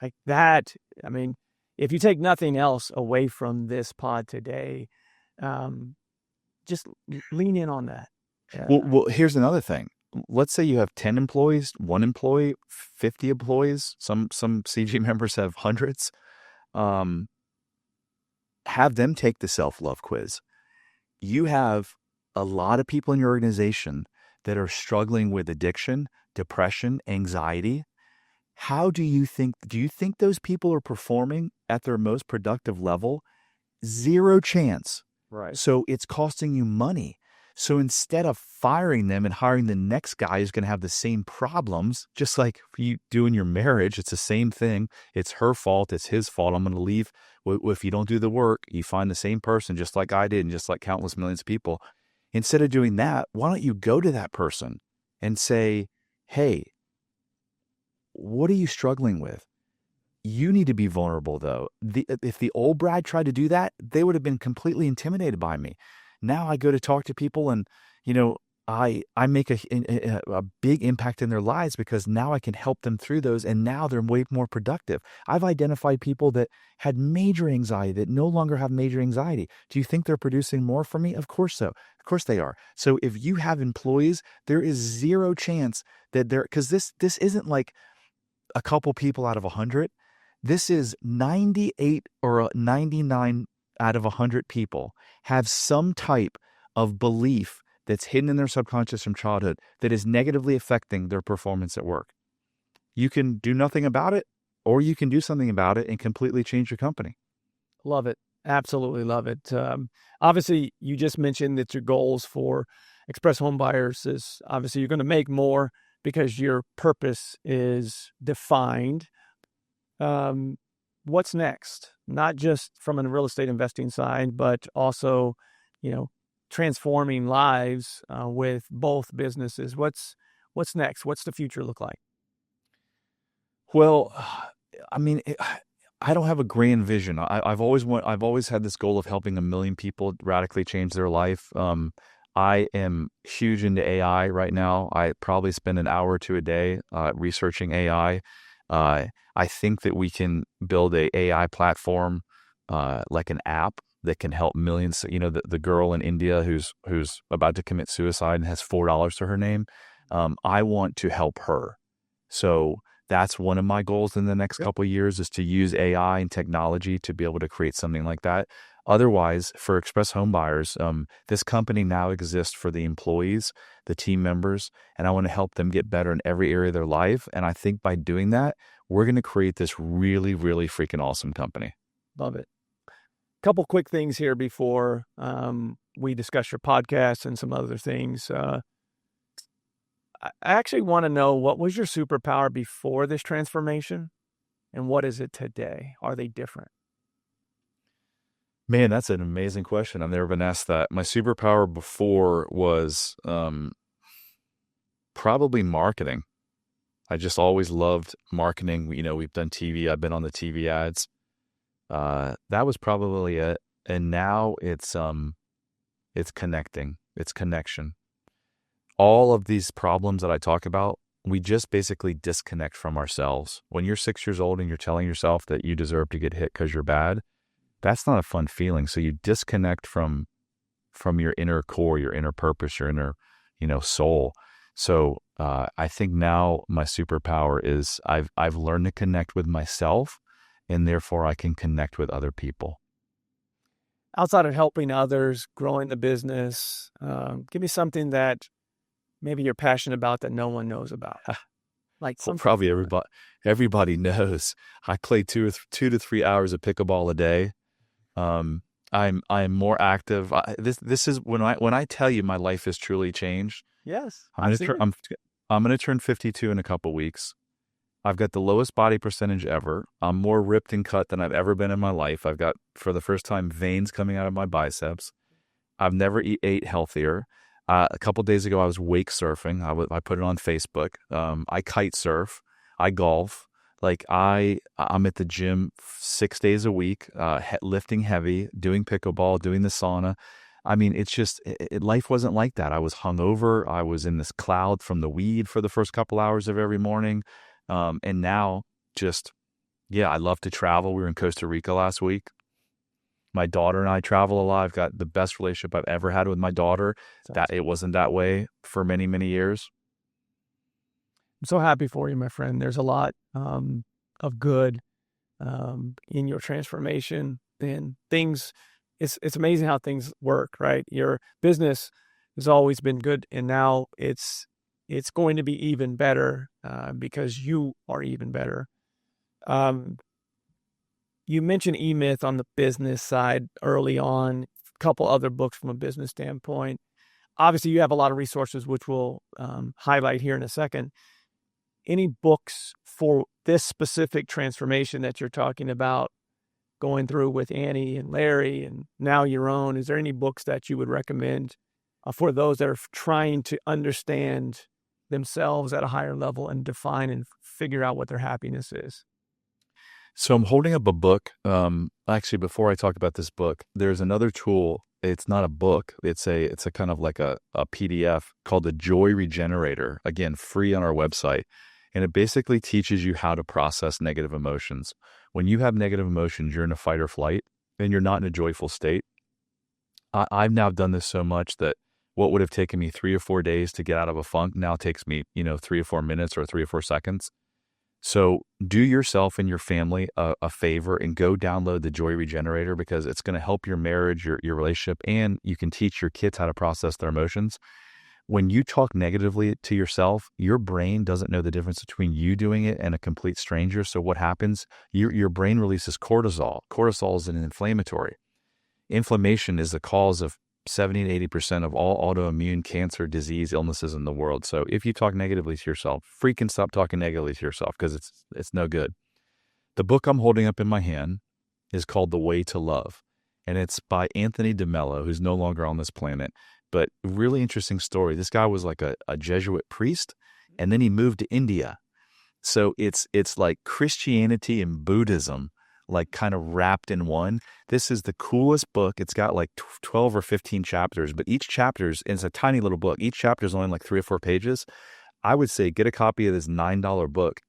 Like that, I mean, if you take nothing else away from this pod today, just lean in on that. Well, here's another thing. Let's say you have 10 employees, 1 employee, 50 employees. Some CG members have hundreds. Have them take the self-love quiz. You have a lot of people in your organization that are struggling with addiction, depression, anxiety. Do you think those people are performing at their most productive level? Zero chance. Right. So it's costing you money. So instead of firing them and hiring the next guy who's going to have the same problems, just like you do in your marriage, it's the same thing. It's her fault. It's his fault. I'm going to leave. If you don't do the work, you find the same person, just like I did and just like countless millions of people. Instead of doing that, why don't you go to that person and say, hey, what are you struggling with? You need to be vulnerable, though. If the old Brad tried to do that, they would have been completely intimidated by me. Now I go to talk to people and, I make a big impact in their lives because now I can help them through those, and now they're way more productive. I've identified people that had major anxiety that no longer have major anxiety. Do you think they're producing more for me? Of course so. Of course they are. So if you have employees, there is zero chance that because this isn't like a couple people out of 100. This is 98 or 99 out of 100 people have some type of belief that's hidden in their subconscious from childhood that is negatively affecting their performance at work. You can do nothing about it, or you can do something about it and completely change your company. Love it. Absolutely love it. Obviously, you just mentioned that your goals for Express Homebuyers is obviously you're going to make more because your purpose is defined. What's next? Not just from a real estate investing side, but also, transforming lives with both businesses. What's next? What's the future look like? Well, I mean, I don't have a grand vision. I've always had this goal of helping 1 million people radically change their life. I am huge into AI right now. I probably spend an hour or 2 a day researching AI. I think that we can build a AI platform, like an app that can help millions. The girl in India who's about to commit suicide and has $4 to her name. I want to help her. So that's one of my goals in the next couple of years, is to use AI and technology to be able to create something like that. Otherwise, for Express Homebuyers, this company now exists for the employees, the team members, and I want to help them get better in every area of their life. And I think by doing that, we're going to create this really, really freaking awesome company. Love it. Couple quick things here before we discuss your podcast and some other things. I actually want to know, what was your superpower before this transformation, and what is it today? Are they different? Man, that's an amazing question. I've never been asked that. My superpower before was probably marketing. I just always loved marketing. We've done TV. I've been on the TV ads. That was probably it. And now it's connecting. It's connection. All of these problems that I talk about, we just basically disconnect from ourselves. When you're 6 years old and you're telling yourself that you deserve to get hit because you're bad, that's not a fun feeling. So you disconnect from your inner core, your inner purpose, your inner, soul. So I think now my superpower is I've learned to connect with myself, and therefore I can connect with other people. Outside of helping others, growing the business, give me something that maybe you're passionate about that no one knows about. Like probably everybody knows. I play 2 to 3 hours of pickleball a day. I'm more active. This is when I tell you my life has truly changed. Yes, I'm going to turn 52 in a couple weeks. I've got the lowest body percentage ever. I'm more ripped and cut than I've ever been in my life. I've got, for the first time, veins coming out of my biceps. I've never ate healthier. A couple of days ago, I was wake surfing. I put it on Facebook. I kite surf. I golf. I'm at the gym 6 days a week, lifting heavy, doing pickleball, doing the sauna. I mean, it's just, life wasn't like that. I was hungover. I was in this cloud from the weed for the first couple hours of every morning. And now just Yeah, I love to travel. We were in Costa Rica last week. My daughter and I travel a lot. I've got the best relationship I've ever had with my daughter. That it wasn't that way for many, many years. I'm so happy for you, my friend. There's a lot of good in your transformation and things. It's amazing how things work, right? Your business has always been good, and now it's going to be even better because you are even better. You mentioned E-Myth on the business side early on, a couple other books from a business standpoint. Obviously, you have a lot of resources, which we'll highlight here in a second. Any books for this specific transformation that you're talking about going through with Annie and Larry and now your own? Is there any books that you would recommend for those that are trying to understand themselves at a higher level and define and figure out what their happiness is? So I'm holding up a book. Actually, before I talk about this book, there's another tool. It's not a book. It's a kind of like a PDF called the Joy Regenerator. Again, free on our website. And it basically teaches you how to process negative emotions. When you have negative emotions, you're in a fight or flight and you're not in a joyful state. I've now done this so much that what would have taken me 3 or 4 days to get out of a funk now takes me, 3 or 4 minutes or 3 or 4 seconds. So do yourself and your family a favor and go download the Joy Regenerator, because it's going to help your marriage, your relationship, and you can teach your kids how to process their emotions. When you talk negatively to yourself, your brain doesn't know the difference between you doing it and a complete stranger. So what happens? Your brain releases cortisol. Cortisol is an inflammatory. Inflammation is the cause of 70 to 80% of all autoimmune cancer disease illnesses in the world. So if you talk negatively to yourself, freaking stop talking negatively to yourself, because it's no good. The book I'm holding up in my hand is called The Way to Love, and it's by Anthony DeMello, who's no longer on this planet. But really interesting story. This guy was like a Jesuit priest, and then he moved to India. So it's like Christianity and Buddhism, like kind of wrapped in one. This is the coolest book. It's got like 12 or 15 chapters, but each chapter is a tiny little book. Each chapter is only like 3 or 4 pages. I would say get a copy of this $9 book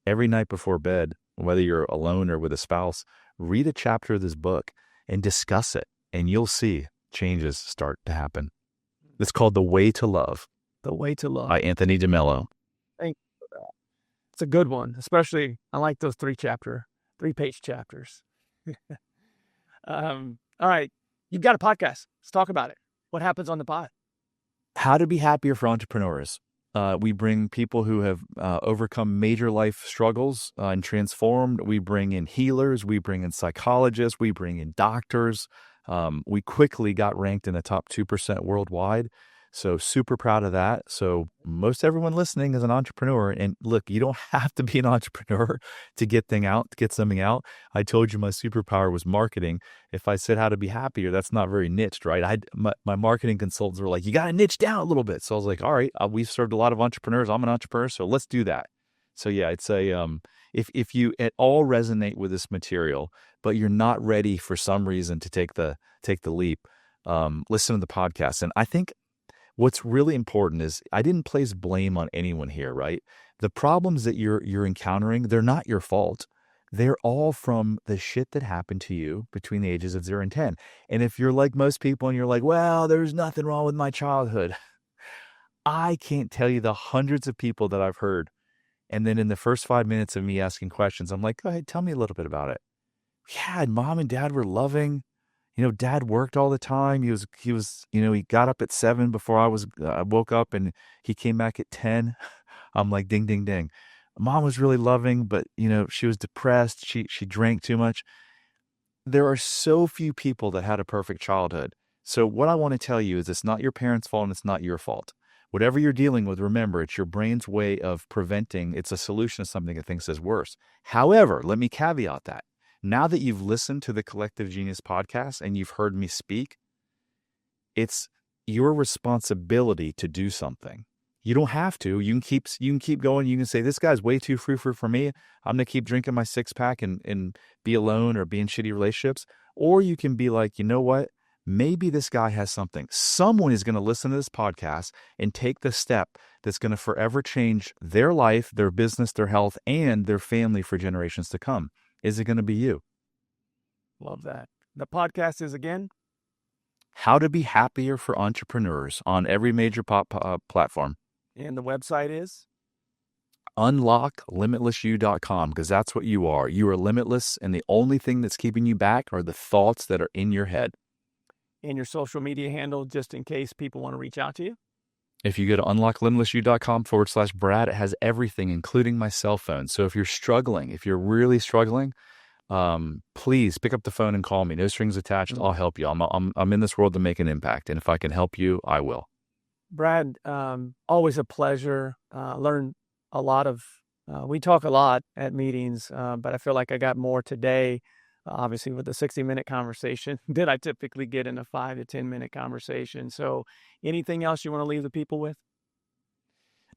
every night before bed, whether you're alone or with a spouse. Read a chapter of this book and discuss it, and you'll see changes start to happen. It's called The Way to Love. The Way to Love. By Anthony DeMello. Thank you for that. It's a good one, especially I like those 3-page chapters. All right. You've got a podcast. Let's talk about it. What happens on the pod? How to be happier for entrepreneurs. We bring people who have overcome major life struggles and transformed. We bring in healers. We bring in psychologists. We bring in doctors. We quickly got ranked in the top 2% worldwide. So super proud of that. So most everyone listening is an entrepreneur. And look, you don't have to be an entrepreneur to get something out. I told you my superpower was marketing. If I said how to be happier, that's not very niched, right? My marketing consultants were like, you got to niche down a little bit. So I was like, all right, we've served a lot of entrepreneurs. I'm an entrepreneur, so let's do that. So yeah, it's if you at all resonate with this material, but you're not ready for some reason to take the leap, listen to the podcast. And I think what's really important is I didn't place blame on anyone here, right? The problems that you're encountering, they're not your fault. They're all from the shit that happened to you between the ages of 0 and 10. And if you're like most people and you're like, well, there's nothing wrong with my childhood, I can't tell you the hundreds of people that I've heard. And then in the first 5 minutes of me asking questions, I'm like, go ahead, tell me a little bit about it. Yeah, mom and dad were loving. Dad worked all the time. He was, he got up at 7 before I woke up, and he came back at 10. I'm like, ding, ding, ding. Mom was really loving, but she was depressed. She drank too much. There are so few people that had a perfect childhood. So what I want to tell you is it's not your parents' fault and it's not your fault. Whatever you're dealing with, remember, it's your brain's way of preventing. It's a solution to something it thinks is worse. However, let me caveat that. Now that you've listened to the Collective Genius podcast and you've heard me speak, it's your responsibility to do something. You don't have to. You can keep going. You can say, this guy's way too frou-frou for me. I'm going to keep drinking my 6-pack and be alone or be in shitty relationships. Or you can be like, you know what? Maybe this guy has something. Someone is going to listen to this podcast and take the step that's going to forever change their life, their business, their health, and their family for generations to come. Is it going to be you? Love that. The podcast is, again, How to Be Happier for Entrepreneurs on every major platform. and the website is? UnlockLimitlessYou.com, because that's what you are. You are limitless, and the only thing that's keeping you back are the thoughts that are in your head. And your social media handle, just in case people want to reach out to you? If you go to unlocklimitlessyou.com/Brad, it has everything, including my cell phone. So if you're struggling, if you're really struggling, please pick up the phone and call me. No strings attached. I'll help you. I'm in this world to make an impact, and if I can help you, I will. Brad, always a pleasure. Learn a lot of, we talk a lot at meetings, but I feel like I got more today, obviously with the 60-minute conversation, than I typically get in a 5 to 10-minute conversation. So anything else you want to leave the people with?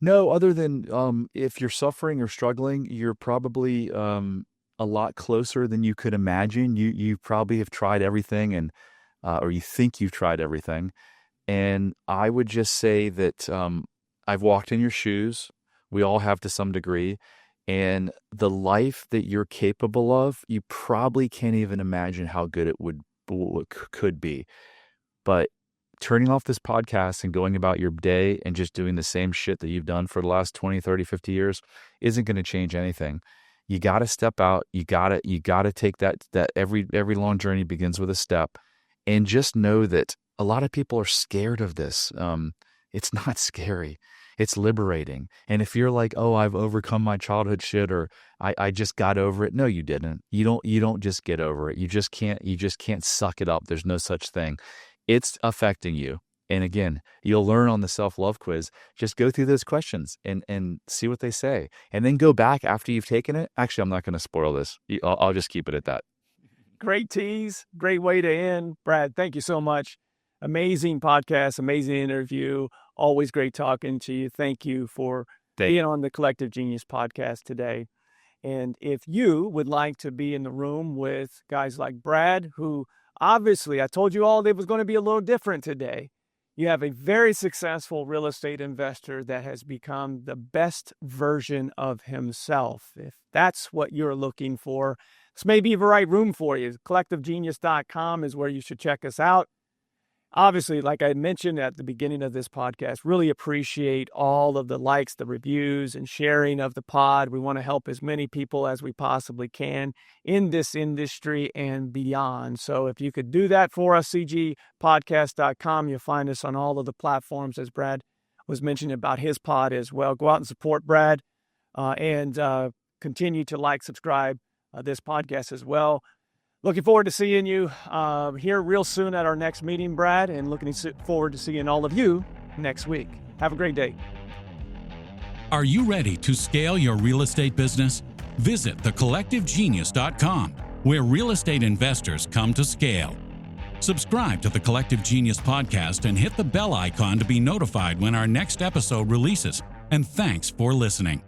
No, other than if you're suffering or struggling, you're probably a lot closer than you could imagine. You probably have tried everything, and or you think you've tried everything. And I would just say that I've walked in your shoes. We all have to some degree. And the life that you're capable of, you probably can't even imagine how good it could be. But turning off this podcast and going about your day and just doing the same shit that you've done for the last 20, 30, 50 years isn't going to change anything. You got to step out. You got to take that every long journey begins with a step. And just know that a lot of people are scared of this. It's not scary. It's liberating. And if you're like, oh, I've overcome my childhood shit, or I just got over it. No, you didn't. You don't just get over it. You just can't suck it up. There's no such thing. It's affecting you. And again, you'll learn on the self-love quiz. Just go through those questions and see what they say. And then go back after you've taken it. Actually, I'm not going to spoil this. I'll just keep it at that. Great tease. Great way to end. Brad, thank you so much. Amazing podcast, amazing interview. Always great talking to you. Thank you for being on the Collective Genius podcast today. And if you would like to be in the room with guys like Brad, who obviously I told you all it was going to be a little different today. You have a very successful real estate investor that has become the best version of himself. If that's what you're looking for, this may be the right room for you. CollectiveGenius.com is where you should check us out. Obviously, like I mentioned at the beginning of this podcast, really appreciate all of the likes, the reviews, and sharing of the pod. We want to help as many people as we possibly can in this industry and beyond. So if you could do that for us, cgpodcast.com, you'll find us on all of the platforms, as Brad was mentioning about his pod as well. Go out and support Brad and continue to like, subscribe this podcast as well. Looking forward to seeing you here real soon at our next meeting, Brad, and looking forward to seeing all of you next week. Have a great day. Are you ready to scale your real estate business? Visit thecollectivegenius.com, where real estate investors come to scale. Subscribe to the Collective Genius podcast and hit the bell icon to be notified when our next episode releases. And thanks for listening.